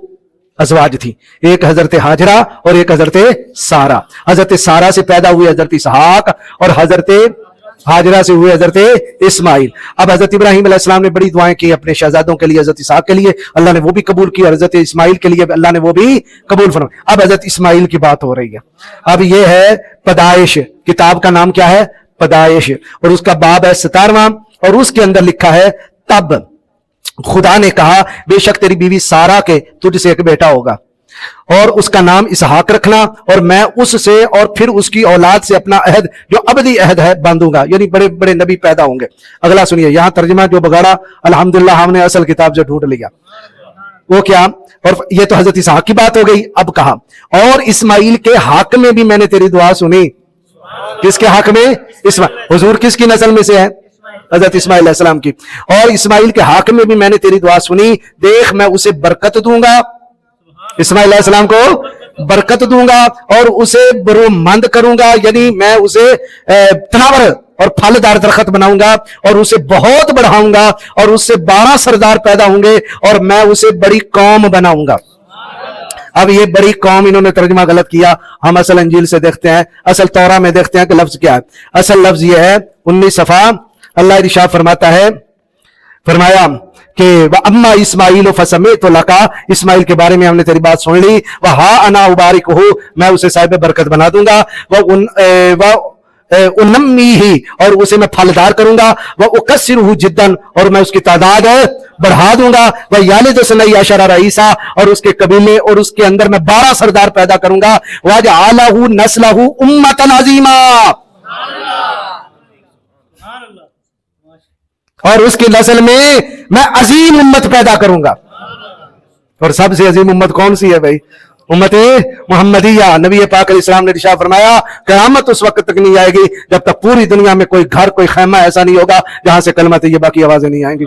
अज़वाज थी, एक हजरत हाजरा और एक हजरत सारा। हजरत सारा से पैदा हुए हजरत इसहाक और हजरत हाजरा से हुए हजरत इस्माइल। अब हजरत इब्राहीम अलैहिस्सलाम ने बड़ी दुआएं की अपने शहजादों के लिए, हजरत इसहाक के लिए अल्लाह ने वो भी कबूल की, और हजरत इस्माइल के लिए अल्लाह ने वो भी कबूल फरमाया। अब हजरत इस्माइल की बात हो रही है। अब ये है पैदाइश, किताब का नाम क्या है? पैदाइश, और उसका बाब है 17वां, और उसके अंदर लिखा है तब खुदा ने कहा बेशक तेरी बीवी सारा के तुझसे एक बेटा होगा और उसका नाम इसहाक रखना, और मैं उससे और फिर उसकी औलाद से अपना अहद जो अबदी अहद है बांधूंगा। यानी बड़े बड़े नबी पैदा होंगे। अगला सुनिए, यहां तर्जुमा जो बगाड़ा, अल्हम्दुलिल्लाह हमने असल किताब जो ढूंढ लिया। वो क्या? और ये तो हजरत इसहाक की बात हो गई। अब कहा और इस्माइल के हक में भी मैंने तेरी दुआ सुनी। किसके हक में? हुजूर किसकी नस्ल में से है? हजरत इस्माइल अलैहिस्सलाम की। और इस्माइल के हक में भी मैंने तेरी दुआ सुनी, देख मैं उसे बरकत दूंगा, इस्माइल अलैहिस्सलाम को बरकत दूंगा और उसे बरूमंद करूंगा, यानी मैं उसे तनावर और फलदार दरख्त बनाऊंगा और उसे बहुत बढ़ाऊंगा और उससे 12 सरदार पैदा होंगे और मैं उसे बड़ी कौम बनाऊंगा। अब ये बड़ी कौम इन्होंने तर्जुमा गलत किया। हम असल अंजील से देखते हैं, असल तौरा में देखते हैं कि लफ्ज क्या है। असल लफ्ज ये है 19 सफा। अल्लाह इरशाद फरमाता है, फरमाया कि अम्मा इस्माइल फसमे तो लका, इस्माइल के बारे में हमने तेरी बात सुन ली, वह हा अना उबारिक हो, मैं उसे साहिब बरकत बना दूंगा, वह उन्नमी ही, और उसे मैं फलदार करूंगा, वह उकस्सिर हूँ जिद्दन, और मैं उसकी तादाद बढ़ा दूंगा, वह यालिद सनई अशरा रईसा, और उसके कबीले और उसके अंदर मैं 12 सरदार पैदा करूंगा, वह आलहू नस्लहू उम्मतन अजीमा, और उसकी नस्ल में मैं अजीम उम्मत पैदा करूंगा। और सबसे अजीम उम्मत कौन सी है भाई? उम्मत मुहम्मदिया। नबी पाक अलैहिस्सलाम ने इरशाद फरमाया क़यामत उस वक्त तक नहीं आएगी जब तक पूरी दुनिया में कोई घर कोई खैमा ऐसा नहीं होगा जहां से कलमा तैयबा की आवाजें नहीं आएंगी।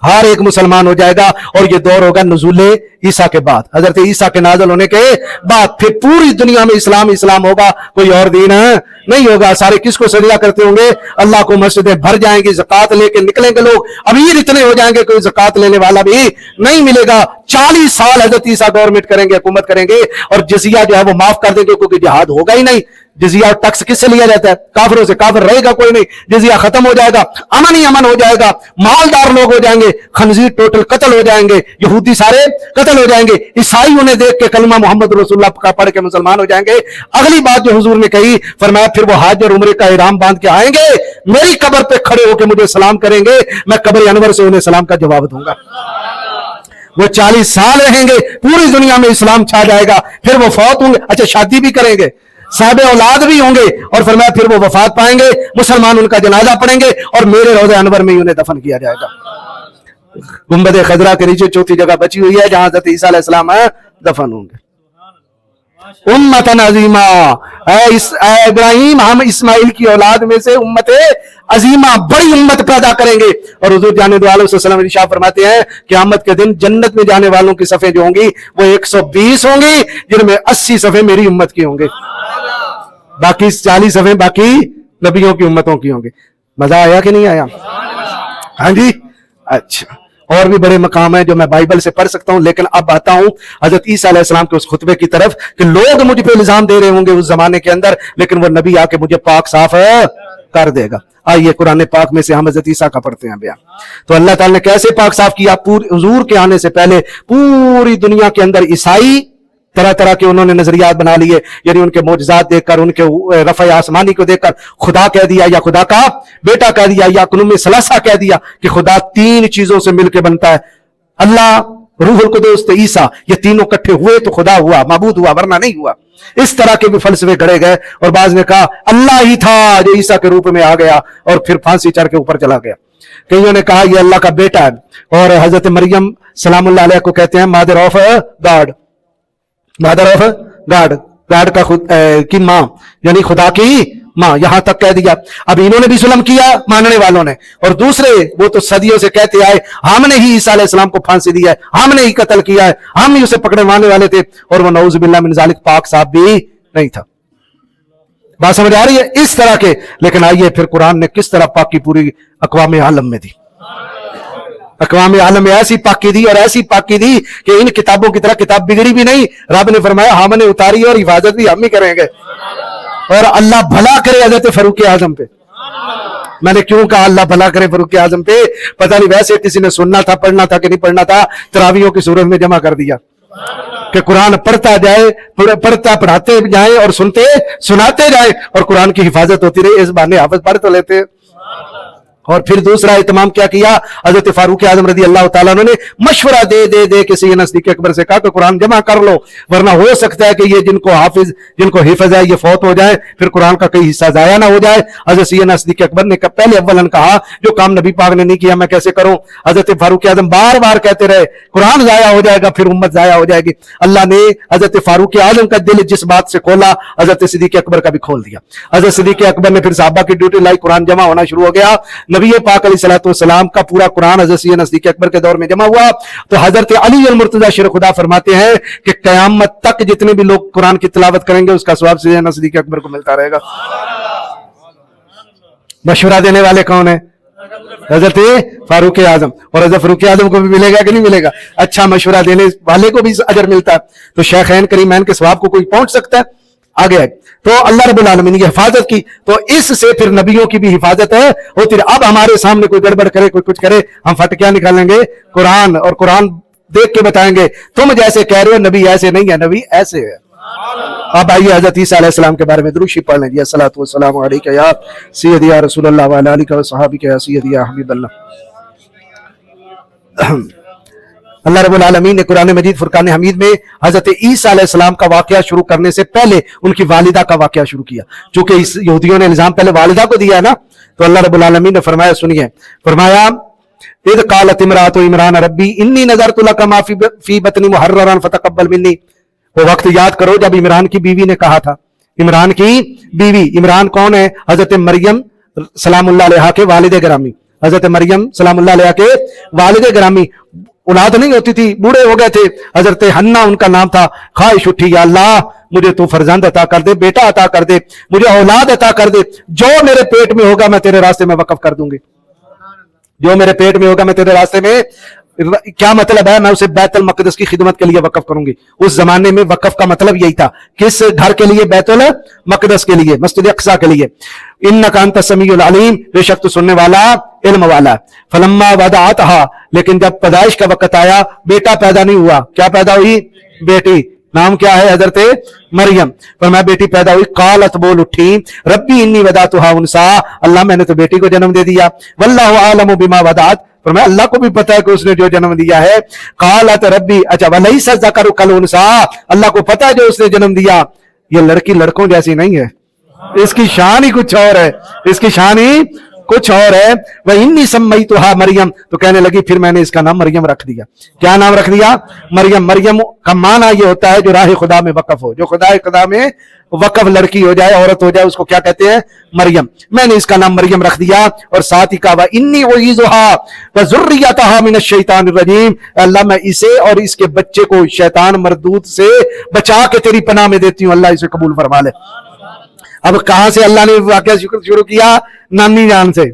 हर एक मुसलमान हो जाएगा और ये दौर होगा नुज़ूले ईसा के बाद, हजरत ईसा के नाज़िल होने के बाद। फिर पूरी दुनिया में इस्लाम इस्लाम होगा, कोई और दीन नहीं होगा। सारे किसको सजदा करते होंगे? अल्लाह को। मस्जिदें भर जाएंगी, ज़कात लेके निकलेंगे लोग, अमीर इतने हो जाएंगे कोई ज़कात लेने वाला भी नहीं मिलेगा। 40 साल हजरत ईसा गवर्नमेंट करेंगे, हुकूमत करेंगे, और जजिया जो है वो माफ कर देंगे क्योंकि जिहाद होगा ही नहीं। जजिया और टैक्स किससे लिया जाता है? काफिरों से। काफिर रहेगा कोई नहीं, जजिया खत्म हो जाएगा, अमन ही अमन हो जाएगा, मालदार लोग हो जाएंगे, खंजीर टोटल कत्ल हो जाएंगे, यहूदी सारे कत्ल हो जाएंगे, ईसाई उन्हें देख के कलमा मोहम्मद रसूलुल्लाह का पढ़ के मुसलमान हो जाएंगे। अगली बात जो हुजूर ने कही, फरमाया फिर वो हज और उम्रे का इहराम बांध के आएंगे, मेरी कब्र पे खड़े होकर मुझे सलाम करेंगे, मैं कब्र अनवर से उन्हें सलाम का जवाब दूंगा। वो 40 साल रहेंगे, पूरी दुनिया में इस्लाम छा जाएगा, फिर वो फौत होंगे। अच्छा, शादी भी करेंगे, साहब औलाद भी होंगे, और फरमाया फिर वो वफात पाएंगे, मुसलमान उनका जनाजा पढ़ेंगे और मेरे रोज़े अनवर में ही उन्हें दफन किया जाएगा। गुंबद खजरा के नीचे चौथी जगह बची हुई है जहां हज़रत ईसा अलैहिस्सलाम दफन होंगे। उम्मतन अजीमा, इब्राहिम हम इस्माइल की औलाद में से उम्मत अजीमा, बड़ी उम्मत पैदा करेंगे। और हुजूर जाने दो अलैहि वसल्लम इरशाद फरमाते हैं क़यामत के दिन जन्नत में जाने वालों की सफ़े जो होंगी वो 120 होंगी, जिनमें 80 सफ़े मेरी उम्मत की होंगे, बाकी 40 सफ़े बाकी नबियों की उम्मतों की होंगी। मजा आया कि नहीं आया? हाँ जी। अच्छा, اور بھی بڑے مقام ہیں جو میں بائبل سے پڑھ سکتا ہوں، لیکن اب آتا ہوں حضرت عیسیٰ علیہ السلام کے اس خطبے کی طرف کہ لوگ مجھ پہ الزام دے رہے ہوں گے اس زمانے کے اندر، لیکن وہ نبی آ کے مجھے پاک صاف کر دے گا۔ آئیے قرآن پاک میں سے ہم حضرت عیسیٰ کا پڑھتے ہیں بیان۔ تو اللہ تعالیٰ نے کیسے پاک صاف کیا؟ حضور کے آنے سے پہلے پوری دنیا کے اندر عیسائی طرح طرح کے انہوں نے نظریات بنا لیے، یعنی ان کے معجزات دیکھ کر، ان کے رفع آسمانی کو دیکھ کر خدا کہہ دیا، یا خدا کا بیٹا کہہ دیا، یا کلمہ ثلاثہ کہہ دیا کہ خدا تین چیزوں سے مل کے بنتا ہے، اللہ، روح القدس، عیسیٰ، یہ تینوں اکٹھے ہوئے تو خدا ہوا، معبود ہوا، ورنہ نہیں ہوا۔ اس طرح کے بھی فلسفے گڑے گئے، اور بعض نے کہا اللہ ہی تھا جو عیسیٰ کے روپ میں آ گیا اور پھر پھانسی چڑھ کے اوپر چلا گیا۔ کئیوں نے کہا یہ اللہ کا بیٹا ہے، اور حضرت مریم سلام اللہ علیہ کو کہتے ہیں مادر آف گاڈ، مادر آف گاڈ، گاڈ کا کی ماں، یعنی خدا کی ماں، یہاں تک کہہ دیا۔ اب انہوں نے بھی ظلم کیا ماننے والوں نے، اور دوسرے وہ تو صدیوں سے کہتے آئے ہم نے ہی عیسیٰ علیہ السلام کو پھانسی دیا ہے، ہم نے ہی قتل کیا ہے، ہم ہی اسے پکڑے ماننے والے تھے، اور وہ نعوذ باللہ من ذالک پاک صاحب بھی نہیں تھا۔ بات سمجھ آ رہی ہے؟ اس طرح کے، لیکن آئیے پھر قرآن نے کس طرح پاکی پوری اقوام عالم میں دی، اقوام عالم میں ایسی پاکی دی اور ایسی پاکی دی کہ ان کتابوں کی طرح کتاب بگڑی بھی نہیں، رب نے فرمایا ہم نے اتاری اور حفاظت بھی ہم ہی کریں گے، اور اللہ بھلا کرے حضرت فاروق اعظم پہ۔ میں نے کیوں کہا اللہ بھلا کرے فاروق اعظم پہ؟ پتہ نہیں ویسے کسی نے سننا تھا، پڑھنا تھا کہ نہیں پڑھنا تھا، تراویحوں کی صورت میں جمع کر دیا کہ قرآن پڑھتا جائے، پڑھاتے جائیں اور سنتے سناتے جائیں، اور قرآن کی حفاظت ہوتی رہی، اس بہانے حافظ پڑھ تو لیتے۔ اور پھر دوسرا اہتمام کیا کیا؟ حضرت فاروق اعظم رضی اللہ تعالیٰ عنہ نے مشورہ دے دے دے کے سیدنا صدیق اکبر سے کہا کہ قرآن جمع کر لو، ورنہ ہو سکتا ہے کہ یہ جن کو حفظ ہے یہ فوت ہو جائے، پھر قرآن کا کئی حصہ ضائع نہ ہو جائے۔ حضرت سیدنا صدیق اکبر نے پہلے اولن کہا جو کام نبی پاک نے نہیں کیا میں کیسے کروں؟ حضرت فاروق اعظم بار بار کہتے رہے قرآن ضائع ہو جائے گا، پھر امت ضائع ہو جائے گی۔ اللہ نے حضرت فاروق اعظم کا دل جس بات سے کھولا، حضرت صدیق اکبر کا بھی کھول دیا۔ حضرت صدیق اکبر نے پھر صحابہ کی ڈیوٹی لائی، قرآن جمع ہونا شروع ہو گیا۔ نبی پاک علیہ السلام کا پورا قرآن حضرت سیدنا صدیق اکبر کے دور میں جمع ہوا۔ تو حضرت علی المرتضی شیر خدا فرماتے ہیں کہ قیامت تک جتنے بھی لوگ قرآن کی تلاوت کریں گے اس کا ثواب سیدنا صدیق اکبر کو ملتا رہے گا۔ مشورہ دینے والے کون ہیں؟ حضرت فاروق اعظم، اور حضرت فاروق اعظم کو بھی ملے گا کہ نہیں ملے گا؟ اچھا مشورہ دینے والے کو بھی اجر ملتا ہے، تو شیخین کریمین کے ثواب کو کوئی پہنچ سکتا ہے؟ آگے ہے تو اللہ رب العالمین کی حفاظت کی، تو اس سے پھر نبیوں کی بھی حفاظت ہے ہوتی رہی۔ اب ہمارے سامنے کوئی گڑبڑ کرے، کوئی کچھ کرے، ہم پھٹ کیا نکالیں گے؟ قرآن، اور قرآن دیکھ کے بتائیں گے تم جیسے کہہ رہے ہو نبی ایسے نہیں ہے، نبی ایسے ہے۔ اب آئیے حضرت عیسیٰ علیہ السلام کے بارے میں درود شریف پڑھ لیں۔ الصلاۃ والسلام علیک یا سیدی یا رسول اللہ وعلی آلہ وصحبہ یا سیدی یا حبیب اللہ۔ اللہ رب العالمین نے قرآن مجید فرقان حمید میں حضرت عیسیٰ علیہ السلام کا واقعہ شروع کرنے سے پہلے ان کی والدہ کا واقعہ شروع کیا، چونکہ یہودیوں نے الزام پہلے والدہ کو دیا ہے نا، تو اللہ رب العالمین نے فرمایا، سنیے، فرمایا اذ قالت امرأۃ عمران ربی انی نذرت لک ما فی بطنی محررا فتقبل منی۔ وہ وقت یاد کرو جب عمران کی بیوی نے کہا تھا، عمران کی بیوی، عمران کون ہے؟ حضرت مریم سلام اللہ علیہا کے والد گرامی، حضرت مریم سلام اللہ علیہا کے والد گرامی، اولاد نہیں ہوتی تھی، بوڑھے ہو گئے تھے، حضرت حنا ان کا نام تھا، خواہش اٹھی یا اللہ مجھے تو فرزند عطا کر دے، بیٹا عطا کر دے، مجھے اولاد عطا کر دے، جو میرے پیٹ میں ہوگا میں تیرے راستے میں وقف کر دوں گی، جو میرے پیٹ میں ہوگا میں تیرے راستے میں، کیا مطلب ہے؟ میں اسے بیت المقدس کی خدمت کے لیے وقف کروں گی۔ اس زمانے میں وقف کا مطلب یہی تھا، کس گھر کے لیے؟ بیت المقدس کے لیے، مسجد اقصیٰ کے لیے۔ انک انت السمیع العلیم، بے شک تو سننے والا علم والا۔ فلما وضعتها، لیکن جب پیدائش کا وقت آیا، بیٹا پیدا نہیں ہوا، کیا پیدا ہوئی؟ بیٹی، نام کیا ہے؟ حضرت مریم۔ فرمایا بیٹی پیدا ہوئی، قالت بول اٹھی، ربی انی وضعتها انثی، اللہ میں نے تو بیٹی کو جنم دے دیا، واللہ اعلم بما وضعت، فرمایا اللہ کو بھی پتا ہے کہ اس نے جو جنم دیا ہے، قالت ربی، اچھا ولیس الذکر کالانثی، اللہ کو پتا ہے جو اس نے جنم دیا یہ لڑکی لڑکوں جیسی نہیں ہے، اس کی شان ہی کچھ اور ہے، اس کی شان ہی کچھ اور ہے۔ وَإِنِّي سَمَّيْتُهَا مریم، تو کہنے لگی پھر میں نے اس کا نام مریم رکھ دیا۔ کیا نام رکھ دیا؟ مریم۔ مریم کا معنی یہ ہوتا ہے جو راہ خدا میں وقف ہو، جو خدا خدا میں وقف لڑکی ہو جائے، عورت ہو جائے، اس کو کیا کہتے ہیں؟ مریم۔ میں نے اس کا نام مریم رکھ دیا، اور ساتھ ہی کہا وَإِنِّي أُعِيذُهَا وَذُرِّيَّتَهَا مِنَ الشَّيْطَانِ الرَّجِيمِ، اللہ میں اسے اور اس کے بچے کو شیطان مردود سے بچا کے تیری پناہ میں دیتی ہوں، اللہ اسے قبول فرما لے۔ اب کہاں سے اللہ نے واقعہ شروع کیا؟ نانی جان سے،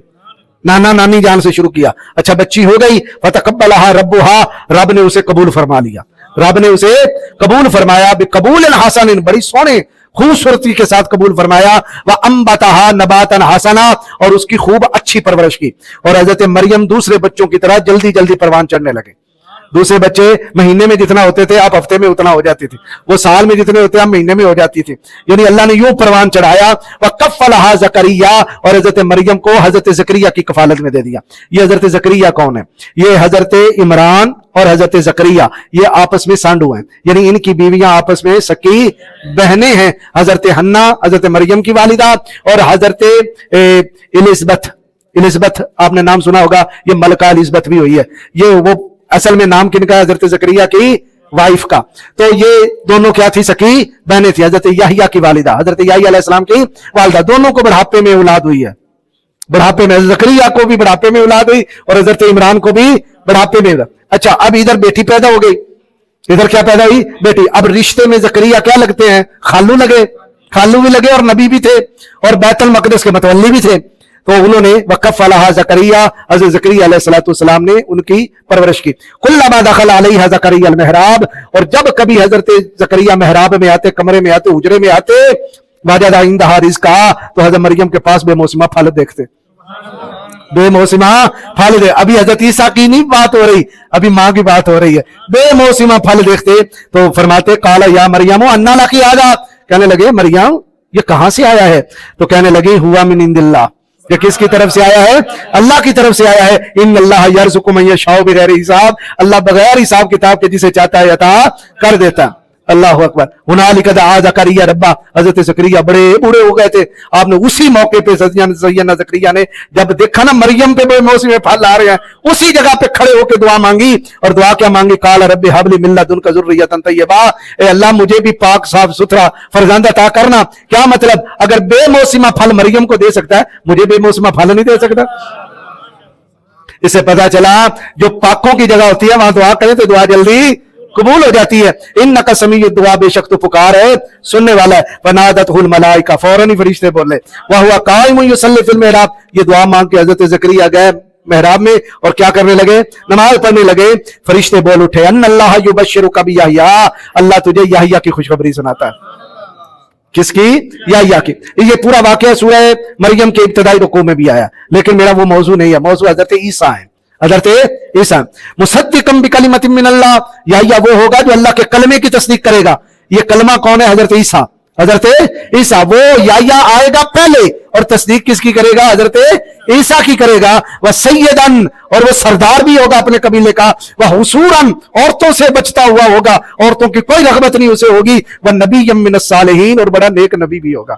नाना नानी जान से शुरू किया। अच्छा बच्ची हो गई, फतकब्बलहा रब्बुहा, रब ने उसे कबूल फरमा लिया, रब ने उसे कबूल फरमाया, बिकबूलन हसन, बड़ी सोने खूबसूरती के साथ कबूल फरमाया। वह अम्बतहा नबातन हसना, और उसकी खूब अच्छी परवरिश की। और हजरत मरियम दूसरे बच्चों की तरह जल्दी जल्दी परवान चढ़ने लगे। दूसरे बच्चे महीने में जितना होते थे आप हफ्ते में उतना हो जाती थी, वो साल में जितने होते आप महीने में हो जाती थी, यानी अल्लाह ने यूं परवान चढ़ाया। वह कफ़लहा ज़करिया, और हजरत मरियम को हजरत ज़करिया की कफालत में दे दिया। ये हजरत ज़करिया कौन है? ये हजरत इमरान और हजरत ज़करिया ये आपस में सांडू हैं, यानी इनकी बीवियां आपस में सकी बहनें हैं। हजरत हन्ना हजरत मरियम की वालिदा, और हजरत इलिज़बत आपने नाम सुना होगा, ये मलका इलिज़बत भी हुई है। ये वो असल में नाम किनका है? हजरत ज़करिया की वाइफ का। तो ये दोनों क्या थी? सकी बहनें थी। हजरत याहिया की वालिदा, हजरत याहिया अलैहिस्सलाम की वालिदा, दोनों को बुढ़ापे में औलाद हुई है। बुढ़ापे में ज़करिया को भी बुढ़ापे में औलाद हुई और हजरत इमरान को भी बुढ़ापे में। अच्छा अब इधर बेटी पैदा हो गई, इधर क्या पैदा हुई? बेटी। अब रिश्ते में ज़करिया क्या लगते हैं? खालू लगे, खालू भी लगे और नबी भी थे और बैतुल मक़दिस के मतवल्ली भी थे। तो उन्होंने वक़फ़लहा ज़करिया, हज़रत ज़करिया अलैहिस्सलाम ने उनकी परवरिश की। कुल्लमा दख़ल अलैहा ज़करिया अल-महराब, और जब कभी हजरत ज़करिया महराब में आते, कमरे में आते, हुजरे में आते, वजदा इंदहा रिज़्क़ा, तो हज़रत मरियम के पास बेमौसमा फल देखते, बेमौसमा फल दे। अभी हजरत ईसा की नहीं बात हो रही, अभी माँ की बात हो रही है। बेमौसमा फल देखते तो फरमाते काला या मरियम अन्ना लकी हाज़ा, कहने लगे मरियम ये कहां से आया है? तो कहने लगे हुआ मिन इंदिल्लाह, ये किसकी तरफ से आया है? अल्लाह की तरफ से आया है। इन्नल्लाह यर्ज़ुक़ु मन यशाउ बिग़ैरि हिसाब, अल्लाह बगैर हिसाब किताब के जिसे चाहता है अता कर देता। अल्लाहु अकबर। हुनालिका दआ ज़करिया रब्बा, हजरत ज़करिया बड़े बूढ़े हो गए थे। आपने उसी मौके पे सैयदना ज़करिया ने जब देखा ना मरियम पे बेमौसमी में फल आ रहे हैं, उसी जगह पे खड़े होकर दुआ मांगी। और दुआ क्या मांगी? काल रब्बि हब ली मिन लदुनका ज़ुर्रियतन तय्यबा, ए अल्लाह मुझे भी पाक साफ सुथरा फरजंद अता करना। क्या मतलब? अगर बेमौसमा फल मरियम को दे सकता है, मुझे बेमौसमा फल नहीं दे सकता? इससे पता चला जो पाकों की जगह होती है वहां दुआ करें तो दुआ जल्दी कबूल हो जाती है। इन्नका समीउद दुआ, बेशक तो पुकार है सुनने वाला है। फनादतहुल मलाइका, फौरन ही फरिश्ते बोले। वह हुआ काइमुन युसल्ली फिल मेहराब, ये दुआ मांग के हजरत ज़करिया गए मेहराब में और क्या करने लगे? नमाज पढ़ने लगे। फरिश्ते बोल उठे अन्नल्लाह युबश्शिरुका बियाहिया, अल्लाह तुझे याहिया की खुशखबरी सुनाता है। किसकी? याहिया की। ये पूरा वाकया सूरह मरियम के इब्तिदाई रुकू में भी आया, लेकिन मेरा वो मौजू नहीं है। मौजू हजरत ईसा है, हजरत ईसा। मुसद्दिक़न बिकलिमतिन मिनल्लाह, याहिया वो होगा जो अल्लाह के कलमे की तस्दीक करेगा। ये कलमा कौन है? हजरत ईसा, हजरत ईसा। वो याहिया आएगा पहले और तस्दीक किसकी करेगा? हजरत ईसा की करेगा। वह सैयदन, और वो सरदार भी होगा अपने कबीले का। वह हुसूरन, औरतों से बचता हुआ होगा, औरतों की कोई रग़बत नहीं उसे होगी। वह नबिय्यम मिनस सालिहीन, और बड़ा नेक नबी भी होगा।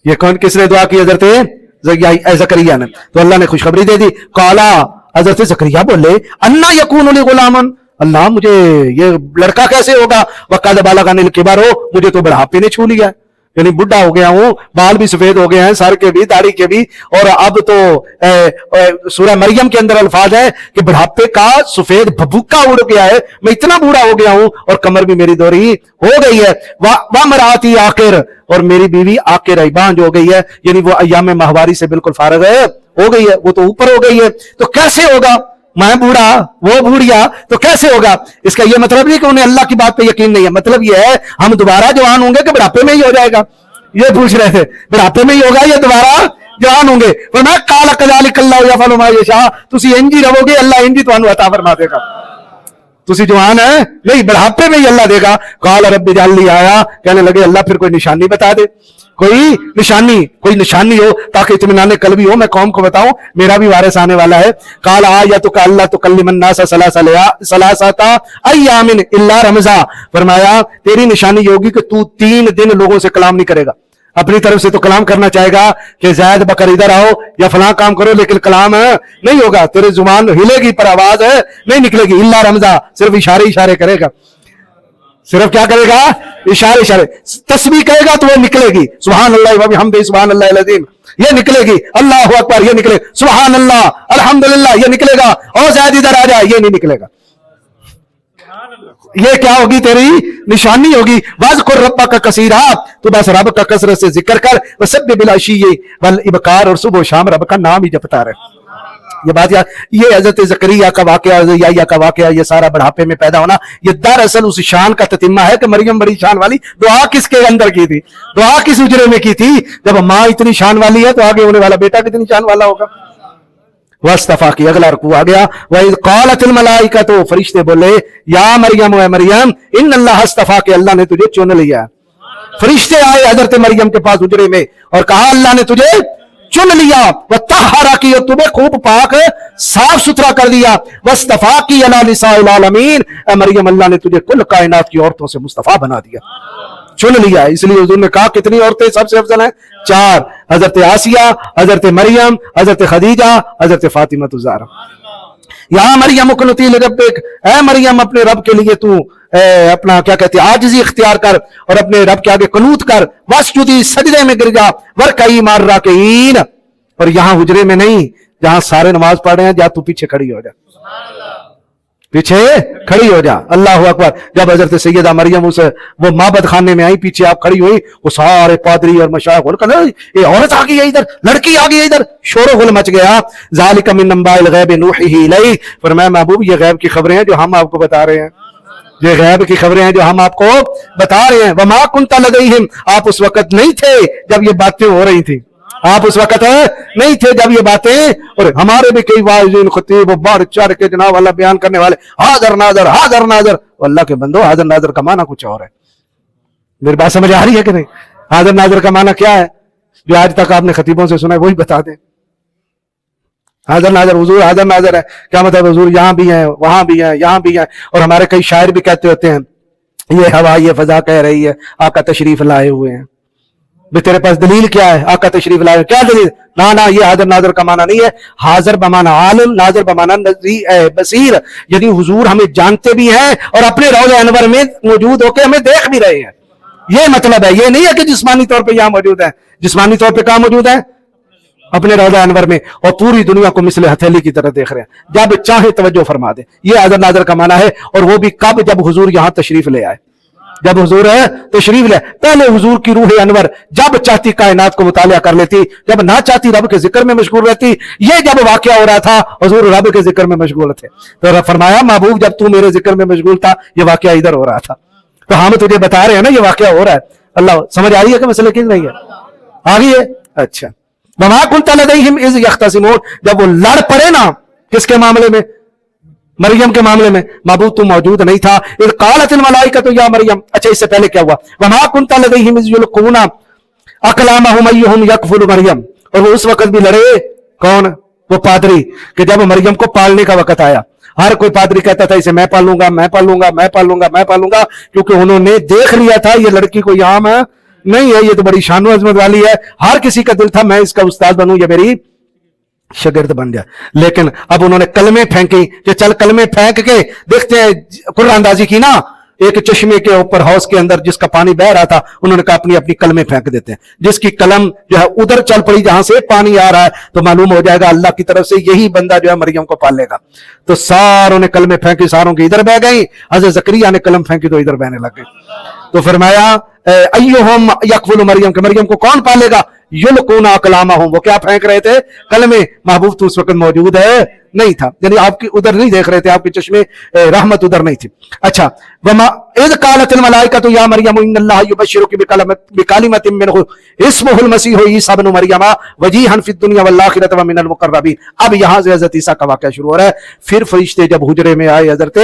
ये कौन, किसने दुआ की? हजरत ज़करिया ने। तो अल्लाह ने खुशखबरी दे दी। काला, हजरत ज़करिया बोले अन्ना यकूनु ली गुलामन, अल्लाह मुझे ये लड़का कैसे होगा? वक़द बलगनिल किबर, मुझे तो बुढ़ापे ने छू लिया, यानी बुढ़ा हो गया हूं, बाल भी सफेद हो गए हैं, सर के भी, दाढ़ी के भी। और अब तो सूरह मरियम के अंदर अल्फाज है कि बुढ़ापे का सफेद भभूका उड़ गया है, मैं इतना बूढ़ा हो गया हूं और कमर भी मेरी दोहरी हो गई है। वाह मराती आखिर, और मेरी बीवी आके रईबान जो हो गई है, यानी वो अय्याम माहवारी से बिल्कुल फारग है, हो गई है, वो तो ऊपर हो गई है। तो कैसे होगा? मैं बूढ़ा, वो बूढ़िया, तो कैसे होगा? इसका ये मतलब नहीं कि उन्हें अल्लाह की बात पे यकीन नहीं है, मतलब ये है हम दोबारा जवान होंगे कि बुढ़ापे में ही हो जाएगा? ये पूछ रहे थे, बुढ़ापे में ही होगा या दोबारा जवान होंगे? पर मैं काला कज़ालिक अल्लाहु यफ़अलु मा यशा, तुसी इंजी रहोगे, अल्लाह इंजी तुहानू अता फरमा देगा। तुसी जवान है नहीं, बुढ़ापे में ही अल्लाह देगा। काल रब्बि जअल्ली आया, कहने लगे अल्लाह फिर कोई निशानी बता दे, कोई निशानी हो ताकि इत्मीनान कल्बी हो, मैं कौम को बताऊं मेरा भी वारिस आने वाला है। काल आयतुका अल्लाह तुकल्लिमन नास सलासता अय्यामिन इल्ला रमज़ा, फरमाया तेरी निशानी होगी कि तू 3 दिन लोगों से कलाम नहीं करेगा। अपनी तरफ से तो कलाम करना चाहेगा कि ज़ैद बकर इधर आओ या फलां काम करो, लेकिन कलाम नहीं होगा, तेरे जुबान हिलेगी पर आवाज नहीं निकलेगी। इल्ला रमज़ा, सिर्फ इशारे करेगा, सिर्फ क्या करेगा? इशारे। तस्बीह कहेगा तो वो निकलेगी, सुभान अल्लाह व बिहम्दिही सुभान अल्लाहिल अज़ीम, ये निकलेगी। अल्लाहु अकबर, ये निकले। सुभान अल्लाह, अल्हम्दुलिल्लाह, ये निकलेगा। और ज़ैद इधर आ जाए, ये नहीं निकलेगा। یہ کیا ہوگی تیری نشانی ہوگی. واذکر ربک کثیرا, تو بس رب کا کثرت سے ذکر کر. وسبح بالعشی والابکار, اور صبح و شام رب کا نام ہی جپتا رہے. یہ بات یہ حضرت زکریا کا واقعہ, یحییٰ کا واقعہ, یہ سارا بڑھاپے میں پیدا ہونا, یہ دراصل اس شان کا تتمہ ہے کہ مریم بڑی شان والی. دعا کس کے اندر کی تھی, دعا کس اجرے میں کی تھی؟ جب ماں اتنی شان والی ہے تو آگے ہونے والا بیٹا کتنی شان والا ہوگا. واصطفیٰ کی اگلا رکوع آ گیا. وَإِذْ قَالَتِ الْمَلَائِكَةُ, تو فرشتے بولے یا مریم, اے مریم, ان اللہ اصطفیٰ, کہ اللہ نے تجھے چن لیا. فرشتے آئے حضرت مریم کے پاس اجرے میں اور کہا اللہ نے تجھے چن لیا. وَطَهَّرَكِ, اور تمہیں خوب پاک صاف ستھرا کر دیا. وَاصْطَفَاكِ عَلَى نِسَاءِ الْعَالَمِينَ, اے مریم اللہ نے تجھے کل کائنات کی عورتوں سے مصطفیٰ بنا دیا, چن لیا. اس لیے حضور نے کہا کتنی عورتیں سب سے افضل ہیں؟ 4. حضرت آسیہ, حضرت مریم, حضرت خدیجہ, حضرت فاطمہ الزہرا. یا مریم اقنتی لربک, اے مریم اپنے رب کے لیے تو اپنا کیا کہتے ہیں عاجزی اختیار کر اور اپنے رب کے آگے قنوت کر. واسجدی, سجدے میں گر جا. ورکعی مع الراکعین, اور یہاں حجرے میں نہیں جہاں سارے نماز پڑھ رہے ہیں, جا تو پیچھے کھڑی ہو جا, پیچھے کھڑی ہو جا. اللہ اکبر. جب حضرت سیدہ مریم اس وہ معبد خانے میں آئی, پیچھے آپ کھڑی ہوئی, وہ سارے پادری اور مشائخ یہ عورت آ گئی ہے ادھر, لڑکی آ گئی ہے ادھر, شور و غل مچ گیا. ذالک من انباء الغیب نوحیہ الیک, فرمایا محبوب یہ غیب کی خبریں ہیں جو ہم آپ کو بتا رہے ہیں, یہ غیب کی خبریں ہیں جو ہم آپ کو بتا رہے ہیں. وما کنت لدیہم, آپ اس وقت نہیں تھے جب یہ باتیں ہو رہی تھیں, آپ اس وقت نہیں تھے جب یہ باتیں. اور ہمارے بھی کئی واعظین خطیب بڑھ چڑھ کے جناب اللہ بیان کرنے والے, حاضر ناظر حاضر ناظر. اللہ کے بندو, حاضر ناظر کا معنی کچھ اور ہے. میری بات سمجھ آ رہی ہے کہ نہیں؟ حاضر ناظر کا معنی کیا ہے جو آج تک آپ نے خطیبوں سے سنا ہے وہی بتا دیں. حاضر ناظر, حضور حاضر ناظر ہے کیا مطلب؟ حضور یہاں بھی ہیں, وہاں بھی ہیں, یہاں بھی ہیں. اور ہمارے کئی شاعر بھی کہتے ہوتے ہیں یہ ہوا یہ فضا کہہ رہی ہے آقا تشریف لائے ہوئے ہیں. بھی تیرے پاس دلیل کیا ہے؟ آقا تشریف لائے, کیا دلیل؟ نہ یہ حاضر ناظر کا معنی نہیں ہے. حاضر بمانا عالم, ناظر بمانا بصیر, یعنی حضور ہمیں جانتے بھی ہیں اور اپنے روضہ انور میں موجود ہو کے ہمیں دیکھ بھی رہے ہیں. یہ مطلب ہے, یہ نہیں ہے کہ جسمانی طور پہ یہاں موجود ہیں. جسمانی طور پہ کہاں موجود ہیں؟ اپنے روضہ انور میں, اور پوری دنیا کو مثل ہتھیلی کی طرح دیکھ رہے ہیں. جب چاہے توجہ فرما دے. یہ حاضر ناظر کا معنی ہے. اور وہ بھی کب؟ جب حضور یہاں تشریف لے آئے, جب حضور تشریف لے. پہلے حضور کی روح انور جب چاہتی کائنات کو مطالعہ کر لیتی, جب نہ چاہتی رب کے ذکر میں مشغول رہتی. یہ جب واقعہ ہو رہا تھا حضور رب کے ذکر میں مشغول تھے. تو رب فرمایا محبوب جب تو میرے ذکر میں مشغول تھا یہ واقعہ ادھر ہو رہا تھا, تو ہم تجھے بتا رہے ہیں نا یہ واقعہ ہو رہا ہے. اللہ سمجھ آ رہی ہے کہ مسئلہ کس نہیں ہے؟ آ گئی ہے. اچھا. وما كنت لديهم اذ يختصمون, جب وہ لڑ پڑے نا کس کے معاملے میں؟ مریم کے معاملے میں. محبوب تو موجود نہیں تھا. اذ قالت الملائکۃ یا مریم, اچھا اس سے پہلے کیا ہوا؟ وما كنت لديهم اذ يلقون اقلامهم ايهم يكفل مریم, اور وہ اس وقت بھی لڑے کون؟ وہ پادری, کہ جب مریم کو پالنے کا وقت آیا. ہر کوئی پادری کہتا تھا اسے میں پالوں گا میں پالوں گا میں پالوں گا میں پالوں گا, کیونکہ انہوں نے دیکھ لیا تھا یہ لڑکی کوئی عام نہیں ہے, یہ تو بڑی شان و عظمت والی ہے. ہر کسی کا دل تھا میں اس کا استاد بنوں, یہ میری شاگرد بن جائے. لیکن اب انہوں نے کلمے پھینکی کہ چل کلمے پھینک کے دیکھتے ہیں. قرآن اندازی کی نا, ایک چشمے کے اوپر ہاؤس کے اندر جس کا پانی بہ رہا تھا, انہوں نے کہا اپنی اپنی کلمیں پھینک دیتے ہیں. جس کی قلم جو ہے ادھر چل پڑی جہاں سے پانی آ رہا ہے, تو معلوم ہو جائے گا اللہ کی طرف سے یہی بندہ جو ہے مریم کو پال لے گا. تو ساروں نے کلمیں پھینکی, ساروں کی ادھر بہ گئی. حضرت زکریا نے کلم پھینکی تو ادھر بہنے لگ گئی. تو فرمایا ایہم یکفل مریم, کہ مریم کو کون پالے گا؟ یلقون اقلامہم, وہ کیا پھینک رہے تھے؟ کلمے. محبوب تو اس وقت موجود نہیں تھا, یعنی آپ کی ادھر نہیں دیکھ رہے تھے, آپ کے چشمے رحمت ادھر نہیں تھی. اچھا. وما اذ قالت الملائکۃ یا مریم ان اللہ یبشرک بکلمۃ منہ اسمہ المسیح عیسی ابن مریم وجیہا فی الدنیا والآخرۃ ومن المقربین. اب یہاں سے حضرت عیسیٰ کا واقعہ شروع ہو رہا ہے. پھر فرشتے جب حجرے میں آئے حضرت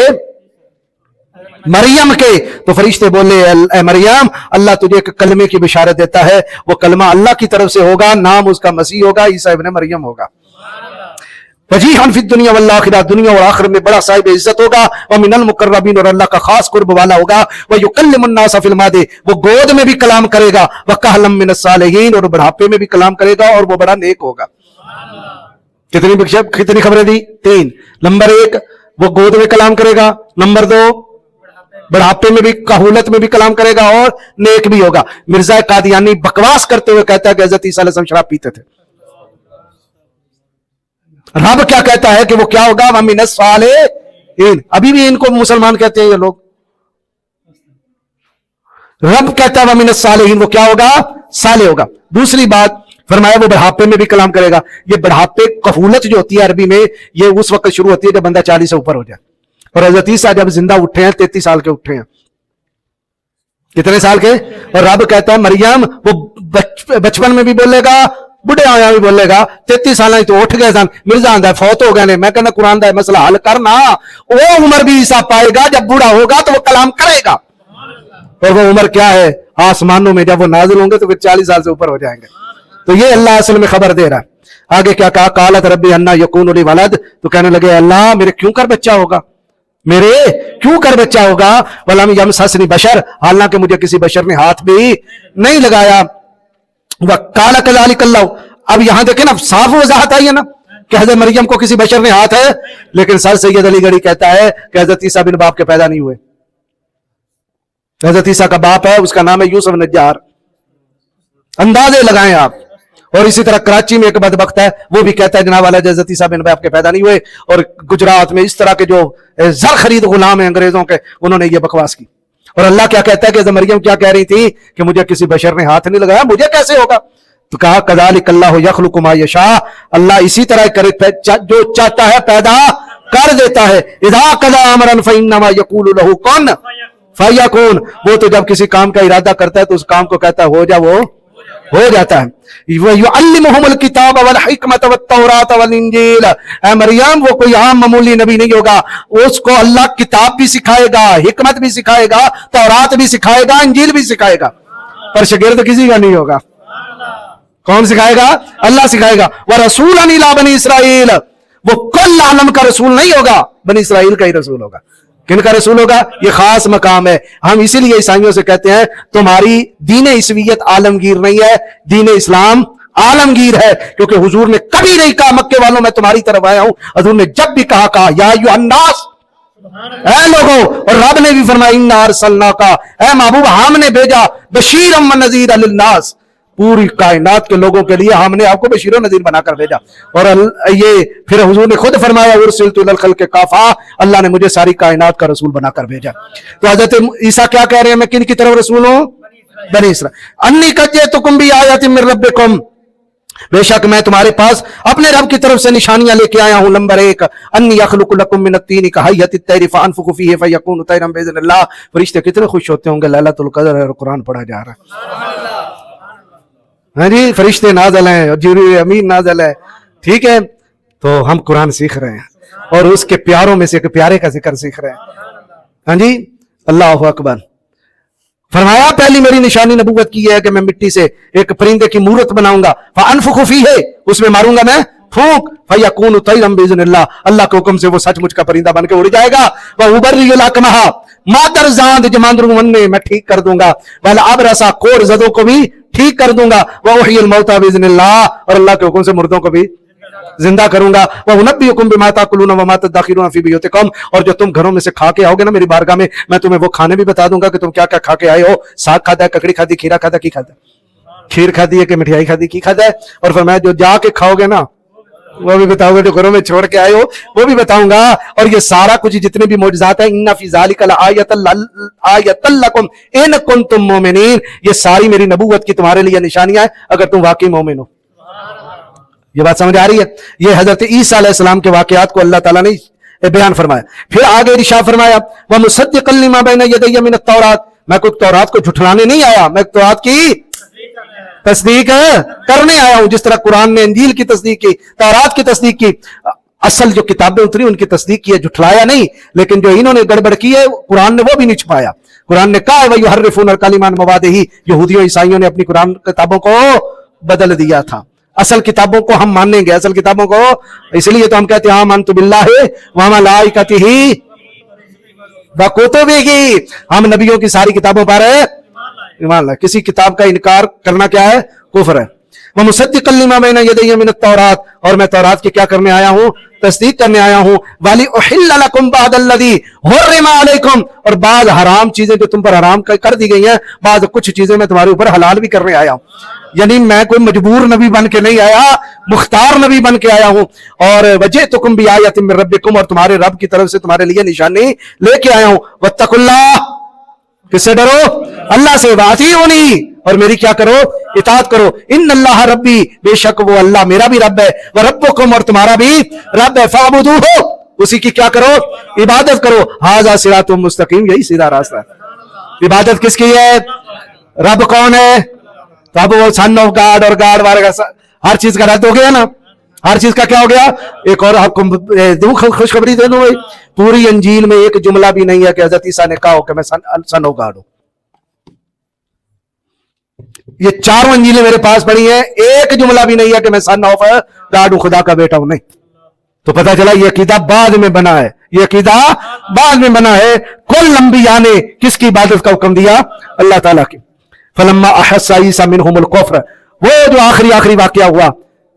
مریم کے, تو فرشتے بولے اے مریم اللہ تجھے ایک کلمے کی بشارت دیتا ہے, وہ کلمہ اللہ کی طرف سے ہوگا, نام اس کا مسیح ہوگا, عیسیٰ ابن مریم ہوگا. وجیہاً فی الدنیا والآخرہ, دنیا اور آخرت میں بڑا صاحب عزت ہوگا. ومن المقربین, اور اللہ کا خاص قرب والا ہوگا. ویکلم الناس فی المہد, وہ گود میں بھی کلام کرے گا. وکہلا من الصالحین, اور بڑھاپے میں بھی کلام کرے گا اور وہ بڑا نیک ہوگا. کتنی خبریں دی؟ 3. نمبر 1 وہ گود میں کلام کرے گا. نمبر 2 بڑھاپے میں بھی کہولت میں بھی کلام کرے گا اور نیک بھی ہوگا. مرزا قادیانی بکواس کرتے ہوئے کہتا ہے کہ حضرت عیسیٰ علیہ السلام شراب پیتے تھے. رب کیا کہتا ہے کہ وہ کیا ہوگا؟ وَمِنَ الصَّالِحِينَ. ابھی بھی ان کو مسلمان کہتے ہیں یہ لوگ, रब कहता है वमिन सालिहीन, वो क्या होगा? साले होगा। दूसरी बात फरमाया वो बुढ़ापे में भी कलाम करेगा। ये बुढ़ापे कफूलत जो होती है अरबी में, ये उस वक्त शुरू होती है जब बंदा 40 से ऊपर हो जाए। और हजरत ईसा जब जिंदा उठे हैं 33 साल के उठे हैं। कितने साल के? और रब कहता है मरियम वो बचपन में भी बोलेगा, बुढ़े आया भी बोलेगा, 33 साल तो उठ गए सन, मिर्जा आंदा फौत हो गए ने। मैं कहना कुरान का मसला हल करना, वो उम्र भी ईसा पाएगा, जब बूढ़ा होगा तो वो कलाम करेगा। और वो उम्र क्या है? आसमानों में जब वो नाजिल होंगे तो फिर 40 साल से ऊपर हो जाएंगे। तो ये अल्लाह असल में खबर दे रहा है। आगे क्या कहा? कालत रब्बी अन्ना यकून ली वलद, तो कहने लगे अल्लाह मेरे क्यों कर बच्चा होगा, मेरे क्यों कर बच्चा होगा। वलम यमससनी बशर, हालांकि मुझे किसी बशर ने हाथ भी नहीं लगाया। वह काला कज़ालिक अल्लाह, अब यहां देखें ना साफ वजाहत आई है ना कि हजरत मरियम को किसी बशर ने हाथ है। लेकिन सर सैयद अली गढ़ी कहता है कि हजरत ईसा बिन बाप के पैदा नहीं हुए। हजरत ईसा का बाप है, उसका नाम है यूसुफ नज्जार। अंदाजे लगाएं आप। और इसी तरह कराची में एक बदबख्त है, वो भी कहता है जनाब वाला हजरत ईसा बिन बाप के पैदा नहीं हुए। और गुजरात में इस तरह के जो जर खरीद गुलाम है अंग्रेजों के, उन्होंने ये बकवास की। और अल्लाह क्या कहता है कि मरियम क्या कह रही थी कि मुझे किसी बशर ने हाथ नहीं लगाया, मुझे कैसे होगा। तो कहा कज़ालिक अल्लाहु यख़्लुक़ु मा यशा, अल्लाह इसी तरह करे, जो चाहता है पैदा कर देता है। इज़ा क़ज़ा अमरन फ़इन्नमा यक़ूलु लहू कुन फ़यकून, वो तो जब किसी काम का इरादा करता है तो उस काम को कहता है हो जा, वो हो जाता है। युअल्लिमुहुमुल किताब वल हिकमत वत तौरात वल इंजील, ऐ मरियम वो कोई आम मामूली नबी नहीं होगा, उसको अल्लाह किताब भी सिखाएगा, हिकमत भी सिखाएगा, तौरात भी सिखाएगा, इंजील भी सिखाएगा, पर शागिर्द किसी का नहीं होगा। कौन सिखाएगा? अल्लाह सिखाएगा। व रसूलन इला बनी इसराइल, वो कुल आलम का रसूल नहीं होगा, बनी इसराइल का ही रसूल होगा। किनका रसूल होगा? ये खास मकाम है। हम इसीलिए ईसाइयों से कहते हैं तुम्हारी दीन इस्वियत आलमगीर नहीं है, दीन इस्लाम आलमगीर है, क्योंकि हुजूर ने कभी नहीं कहा मक्के वालों मैं तुम्हारी तरफ आया हूं। हुजूर ने जब भी कहा या अय्युहन्नास, ऐ लोगों, और रब ने भी फरमाया इन्ना अरसलनाका, ऐ महबूब हमने भेजा बशीरम व नज़ीर लिन्नास, पूरी कायनात के लोगों के लिए हमने आपको बशीर और नज़ीर बनाकर भेजा। और ये फिर हुजूर ने खुद फरमाया उरसिलतु इलल खल्क़ि काफ़ा, अल्लाह ने मुझे सारी कायनात का रसूल बनाकर भेजा। तो हज़रत ईसा क्या कह रहे हैं? मैं किन की तरफ रसूल हूं? बनी इसराइल। अन्नी कद जिअतुकुम बिआयातिन मिन रब्बिकुम, बेशक मैं तुम्हारे पास अपने रब की तरफ से निशानियां लेके आया हूं। नंबर 1, अन्नी अखलुकु लकुम मिन अत्तीन कहय्यतित तैरि फअनफुखु फीहि फयकूनु तैरन बिइज़निल्लाह। फरिश्ते कितने खुश होते होंगे लैलतुल क़द्र है और कुरान पढ़ा जा रहा है। हाँ जी, फरिश्ते नाज़िल हैं और जिब्रील अमीन नाज़िल है। ठीक है, तो हम कुरान सीख रहे हैं और उसके प्यारों में से एक प्यारे का जिक्र सीख रहे हैं। हाँ जी, अल्लाहु अकबर। फरमाया पहली मेरी निशानी नबूवत की है कि मैं मिट्टी से एक परिंदे की मूरत बनाऊंगा, फअनफुखु फीहि, उसमें मारूंगा मैं फूंक, फयकूनु तैरन बिइज़निल्लाह, अल्लाह के हुक्म से वो सचमुच का परिंदा बन के उड़ जाएगा। व उबर्रियुल अकमहा, मादर जांद जमांदरू वन्ने मैं ठीक कर दूंगा, वल अबरसा कोर जदों को भी ठीक कर दूंगा, व उहयिल मौता बिइज़निल्लाह, और अल्लाह के हुक्म से मुर्दों को भी जिंदा करूंगा। व उनब्बिउकुम बिमा ताकुलून व मा तदखिरून फी बुयूतिकुम, और जो तुम घरों में से खा के आओगे ना मेरी बारगाह में, मैं तुम्हें वो खाने भी बता दूंगा कि तुम क्या क्या खा के आए हो। साग खाता है, ककड़ी खाती, खीरा खाता, की खाता, खीर खाती है कि मिठाई खाती, की खाता है। और फरमाया जो जाके खाओगे ना वो भी बताओगे, जो घरों में छोड़ के आए हो वो भी बताऊंगा। और ये सारा कुछ जितने भी मौजज़ात है, इन्ना फी ज़ालिका आयतल लकुम इन कुंतुम मोमिनीन, ये सारी मेरी नबूवत की तुम्हारे लिए निशानियां हैं अगर तुम वाकई मोमिन हो। ये बात समझ आ रही है? ये हजरत ईसा अलैहिस्सलाम के वाकयात को अल्लाह ताला ने बयान फरमाया। फिर आगे इरशाद फरमाया व मुसद्दिक़न लिमा बैन यदैया मिन तौरात, मैं कोई तौरात को झुठलाने नहीं आया, मैं तौरात की तस्दीक करने आया हूं। जिस तरह कुरान ने इंजील की तस्दीक की, तौरात की तस्दीक की, असल जो किताबें उतरी उनकी तस्दीक की है, झुठलाया नहीं। लेकिन जो इन्होंने गड़बड़ की है कुरान ने वो भी नहीं छुपाया। कुरान ने कहा वह युहर्रिफून कलिमा अन मवादिही, यहूदियों ईसाइयों ने अपनी कुरान किताबों को बदल दिया था। असल किताबों को हम मानेंगे, असल किताबों को, इसलिए तो हम कहते हैं आमनतु बिल्लाहि व मलाइकतिही व कुतुबिही, हम नबियों की सारी किताबों पर ईमान लाए। किसी किताब का इनकार करना क्या है? कुफ्र है। वह मुसद्दिक़न लिमा बैन यदैया मिन तौरात, और मैं तौरात की क्या करने आया हूं? तस्दीक करने आया हूं। वाली उहिल्ल लकुम बअदल्लज़ी हुर्रिमा अलैकुम, और बाद हराम चीजें जो तुम पर हराम कर दी गई हैं, बाद कुछ चीजें मैं तुम्हारे ऊपर हलाल भी करने आया हूं। यानी मैं कोई मजबूर नबी बन के नहीं आया, मुख्तार नबी बन के आया हूं। और वजिअतुकुम बिआयतिन मिन रब्बिकुम, और तुम्हारे रब की तरफ से तुम्हारे लिए निशानी लेके आया हूं। वत्तकुल्लाह, किससे डरो? अल्लाह से। वातीउनी, और मेरी क्या करो? इताअत करो। इन अल्लाह रब्बी, बेशक वो अल्लाह मेरा भी रब है, व रब्बुकुम, और तुम्हारा भी रब है, फाबुदूहु, उसी की क्या करो? इबादत करो। हाजा सिरातुम मुस्तकीम, यही सीधा रास्ता है। इबादत किसकी है? रब कौन है? तो अब वो सन ऑफ गॉड और गॉड वाले हर चीज का रद्द हो गया ना। हर चीज का क्या हो गया? एक और आपको खुशखबरी दे दूं, पूरी अंजील में एक जुमला भी नहीं है कि हजरत ईसा ने कहा हो कि मैं सन ऑफ गॉड हूं। ये चारों अंजीलें मेरे पास पड़ी हैं, एक जुमला भी नहीं है कि मैं सन ऑफ गॉड हूं, खुदा का बेटा हूं, नहीं। तो पता चला ये अकीदा बाद में बना है, ये अकीदा बाद में बना है। कुल अंबिया ने किसकी इबादत का हुक्म दिया? अल्लाह ताला की। फलम्मा अहस्सा ईसा मिनहुमुल कुफ्र, वो जो आखिरी वाकया हुआ,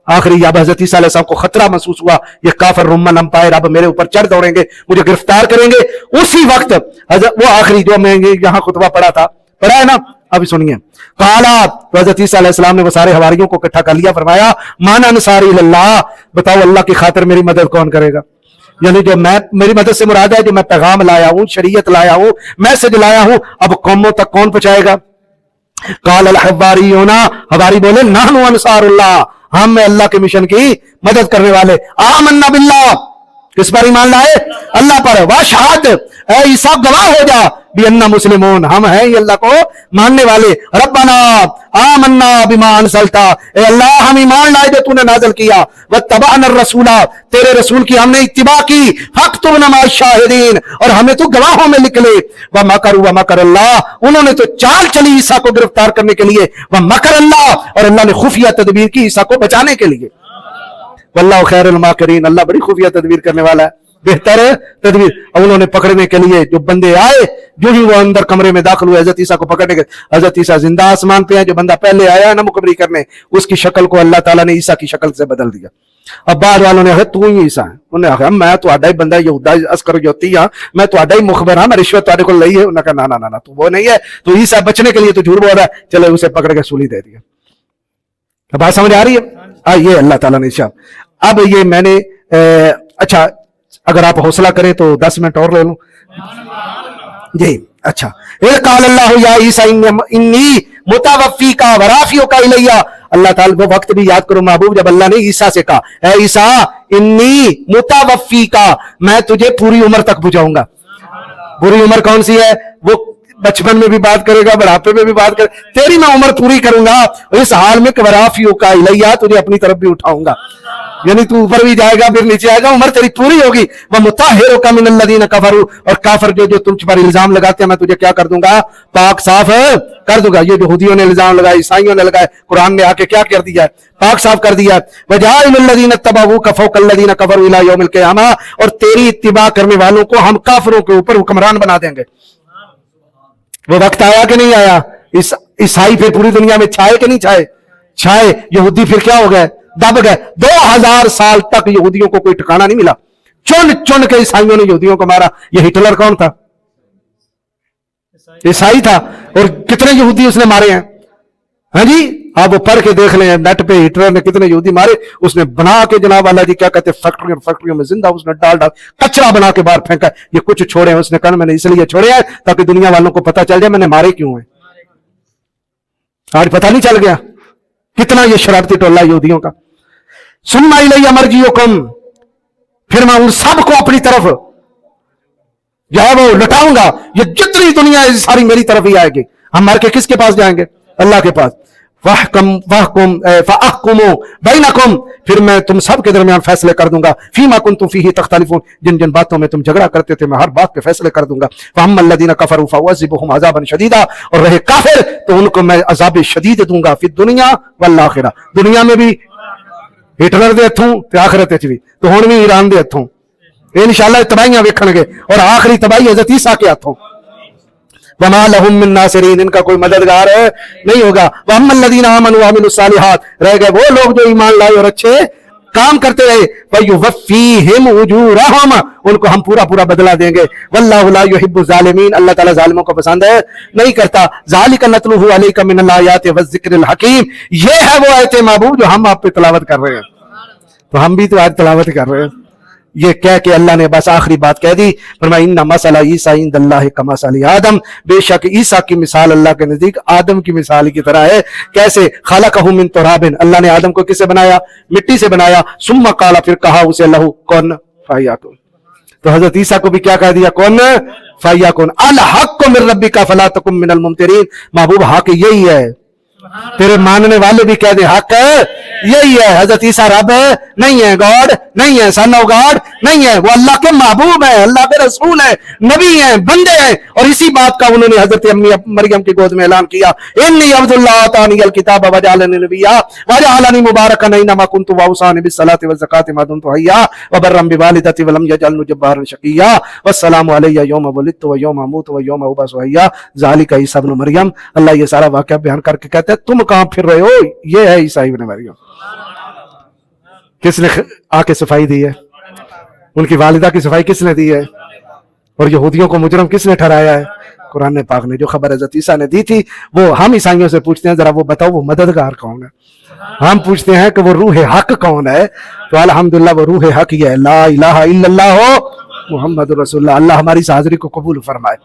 आखिरी अब हजरत ईसा अलैहि सलाम को खतरा महसूस हुआ, ये काफिर रोमन अंपायर अब मेरे ऊपर चढ़ दौड़ेंगे, मुझे गिरफ्तार करेंगे। उसी वक्त वो आखिरी जो मैं यहां खुतबा पढ़ा है ना, अभी सुनिए। काला, हजरत ईसा अलैहि सलाम ने वो सारे हवारियों को इकट्ठा कर लिया, फरमाया मान अंसारी अल्लाह, बताओ अल्लाह की खातिर मेरी मदद कौन करेगा? यानी जो मैं, मेरी मदद से मुराद है जो मैं पैगाम लाया हूं, शरीयत लाया हूं, मैसेज लाया हूं, अब कौमों तक कौन पहुंचाएगा? काल अल हवारियूना, हवारी बोले नाहनु अंसारुल्लाह, हम अल्लाह के मिशन की मदद करने वाले। आमन्ना बिल्लाह, किस पर ईमान लाए? अल्लाह पर। वाशहद, ऐ ईसा गवाह हो जा, भी अन्ना मुस्लिमून, हम हैं ये अल्लाह को मानने वाले। रब्बना आमन्ना बिमा अंसलता, ए अल्लाह हम ईमान लाए जो तूने नाज़िल किया। वत्तबअना रसूला, तेरे रसूल की हमने इत्तिबा की। फक्तुबना मा शाहिदीन, और हमें तो गवाहों में लिख ले। व मकरू व मकर अल्लाह, उन्होंने तो चाल चली ईसा को गिरफ्तार करने के लिए। व मकर अल्लाह, और अल्लाह ने खुफिया तदबीर की ईसा को बचाने के लिए। वल्लाहु खैरुल माकिरीन, अल्लाह बड़ी खुफिया तदबीर करने वाला है, बेहतर तदबीर। अब उन्होंने पकड़ने के लिए जो बंदे आए, जो ही वो अंदर कमरे में दाखिल हुए हजरत ईसा को पकड़ने के, हजरत ईसा जिंदा आसमान पे है। जो बंदा पहले आया ना मुकबरी करने, उसकी शक्ल को अल्लाह ताला ने ईसा की शक्ल से बदल दिया। अब बाद वालों ने कहा तू ही ईसा है, उन्हें कहा मैं तुहाडा ही बंदा यहूदा अस्कर ज्योति हाँ, मैं तुहाडा ही मुखबर हाँ, मैं रिश्वत तुहाडे को लई है। उन्होंने कहा ना ना ना, तू वो नहीं है, तो ईसा बचने के लिए तो झूठ बोल रहा है। चलो उसे पकड़ के सूली दे दिया। अब बात समझ आ रही है? ये अल्लाह ताला ने इशारा। अब ये मैंने अच्छा, अगर आप हौसला करें तो 10 मिनट और ले लूं जी। अच्छा, काल अल्लाह या ईसा इन्नी मुतवफ्फी का वराफियों का इलैया, अल्लाह ताला वो वक्त भी याद करो महबूब जब अल्लाह ने ईसा से कहा, ऐ ईसा इन्नी मुतवफ्फी का, मैं तुझे पूरी उम्र तक पहुंचाऊंगा। पूरी उम्र कौन सी है? वो बचपन में भी बात करेगा, बुढ़ापे में भी बात करे, तेरी मैं उम्र पूरी करूंगा। इस हाल में वराफियों का इलैया, तुझे अपनी तरफ भी उठाऊंगा, यानी तू ऊपर भी जाएगा फिर नीचे आएगा, उम्र तेरी पूरी होगी। वह मुताहिरुका मिनल्लज़ीना कफरू, और काफिर जो तुम पर इल्जाम लगाते हैं मैं तुझे क्या कर दूंगा? पाक साफ कर दूंगा। ये जो यहूदियों ने इल्जाम लगाया, ईसाइयों ने लगाया, कुरान ने आके क्या कर दिया है? पाक साफ कर दिया है। वजाइलुल्लज़ीना तबऊ फौकल्लज़ीना कफरू इला यौमिल क़ियामा, और तेरी इत्तिबा करने वालों को हम काफिरों के ऊपर हुक्मरान बना देंगे। वो वक्त आया कि नहीं आया? ईसाई फिर पूरी दुनिया में छाए कि नहीं छाए? छाए। यहूदी फिर क्या हो गए? दब गए। 2000 साल तक यहूदियों को कोई ठिकाना नहीं मिला, चुन चुन के ईसाइयों ने यहूदियों को मारा। ये हिटलर कौन था? ईसाई था। और कितने यहूदी उसने मारे हैं? हाँ जी, आप वो पढ़ के देख लें नेट पे, हिटलर ने कितने यहूदी मारे। उसने बना के जनाब वाला जी क्या कहते, फैक्ट्रियों में जिंदा उसने डाल कचरा बना के बाहर फेंका। ये कुछ छोड़े हैं, उसने कहा मैंने इसलिए छोड़े हैं ताकि दुनिया वालों को पता चल जाए मैंने मारे क्यों है। आज पता नहीं चल गया कितना ये शरारती टोला यहूदियों का। सुन्ना इलैया मर्जियुकुम, फिर मैं उन सबको अपनी तरफ जो है वो लौटाऊंगा। ये जितनी दुनिया है सारी मेरी तरफ ही आएगी। हम मर के किसके पास जाएंगे? अल्लाह के पास। फअहकुमु बैनकुम, फिर मैं तुम सब के दरमियान फैसले कर दूंगा। फीमा कुंतुम फीही तख्तलिफून, जिन जिन बातों में तुम झगड़ा करते थे मैं हर बात पे फैसले कर दूंगा। फअम्मल्लज़ीना कफरू फअज़िबुहुम अज़ाबन शदीदा, और रहे काफिर तो उनको मैं अज़ाब शदीद दूंगा। फिर दुनिया वल आखिरा, दुनिया में भी हिटलर दे हथों ते आखिरत विच भी, तो हुण भी ईरान दे हथों। इंशाअल्लाह तबाहियां वेखणगे, और आखिरी तबाही हज़रत ईसा के हाथों। वमा लहुम मिन नासिरीन, इनका कोई मददगार नहीं होगा। वअम्मल्लज़ीना आमनू वअमिलुस सालिहात, रह गए वो लोग जो ईमान लाए और अच्छे काम करते रहे। वयुवफ़्फ़ीहिम उजूरहुम, उनको हम पूरा पूरा बदला देंगे। वल्लाहु ला युहिब्बुज़ ज़ालिमीन, अल्लाह ताला जालिमों को पसंद नहीं करता। ज़ालिका नतलुहु अलैका मिनल आयाति वज़्ज़िक्रिल हकीम, ये है वो आयत महबूब जो हम आप पे तिलावत कर रहे हैं। तो हम भी तो आज तिलावत कर रहे हैं। یہ کہہ کے اللہ نے بس آخری بات کہہ دی، فرمایا ان مسئلہ عیسیٰ عند اللہ کمثل آدم، بے شک عیسیٰ کی مثال اللہ کے نزدیک آدم کی مثال کی طرح ہے۔ کیسے؟ خلقہ من تراب، اللہ نے آدم کو کس سے بنایا؟ مٹی سے بنایا، ثم قال، پھر کہا اسے لہو کن فیکن، تو حضرت عیسیٰ کو بھی کیا کہہ دیا؟ کن فیکن، الحق من ربک فلا تکن من الممترین، محبوب حق یہی ہے، تیرے ماننے والے بھی کہہ دیں حق یہی ہے۔ حضرت عیسیٰ رب ہے نہیں ہے، گاڈ نہیں ہے، سن آف گاڈ نہیں ہے، وہ اللہ کے محبوب ہیں، اللہ کے رسول ہیں، نبی ہیں، بندے ہیں، اور اسی بات کا انہوں نے حضرت امی مریم کی گود میں اعلان کیا، انی عبد اللہ آتانی الکتاب وجعلنی نبیا وجعلنی مبارکا اینما کنت واوصانی بالصلاۃ والزکاۃ ما دمت حیا وبرا بوالدتی ولم یجعلنی جبارا شقیا والسلام علی یوم ولدت ویوم اموت ویوم ابعث حیا ذلک عیسی ابن مریم۔ اللہ یہ سارا واقعہ بیان کر کے کہتے ہیں تم کہاں پھر رہے ہو، یہ ہے عیسی ابن مریم۔ کس نے آ کے صفائی دی ہے؟ ان کی والدہ کی صفائی کس نے دی ہے؟ اور یہودیوں کو مجرم کس نے ٹھہرایا ہے؟ قرآن پاک نے۔ جو خبر حضرت عیسیٰ نے دی تھی وہ ہم عیسائیوں سے پوچھتے ہیں ذرا وہ بتاؤ وہ مددگار کون ہے؟ ہم پوچھتے ہیں کہ وہ روح حق کون ہے؟ تو الحمدللہ وہ روح حق یہ ہے، لا الہ الا اللہ محمد رسول اللہ۔ اللہ ہماری اس حاضری کو قبول فرمائے۔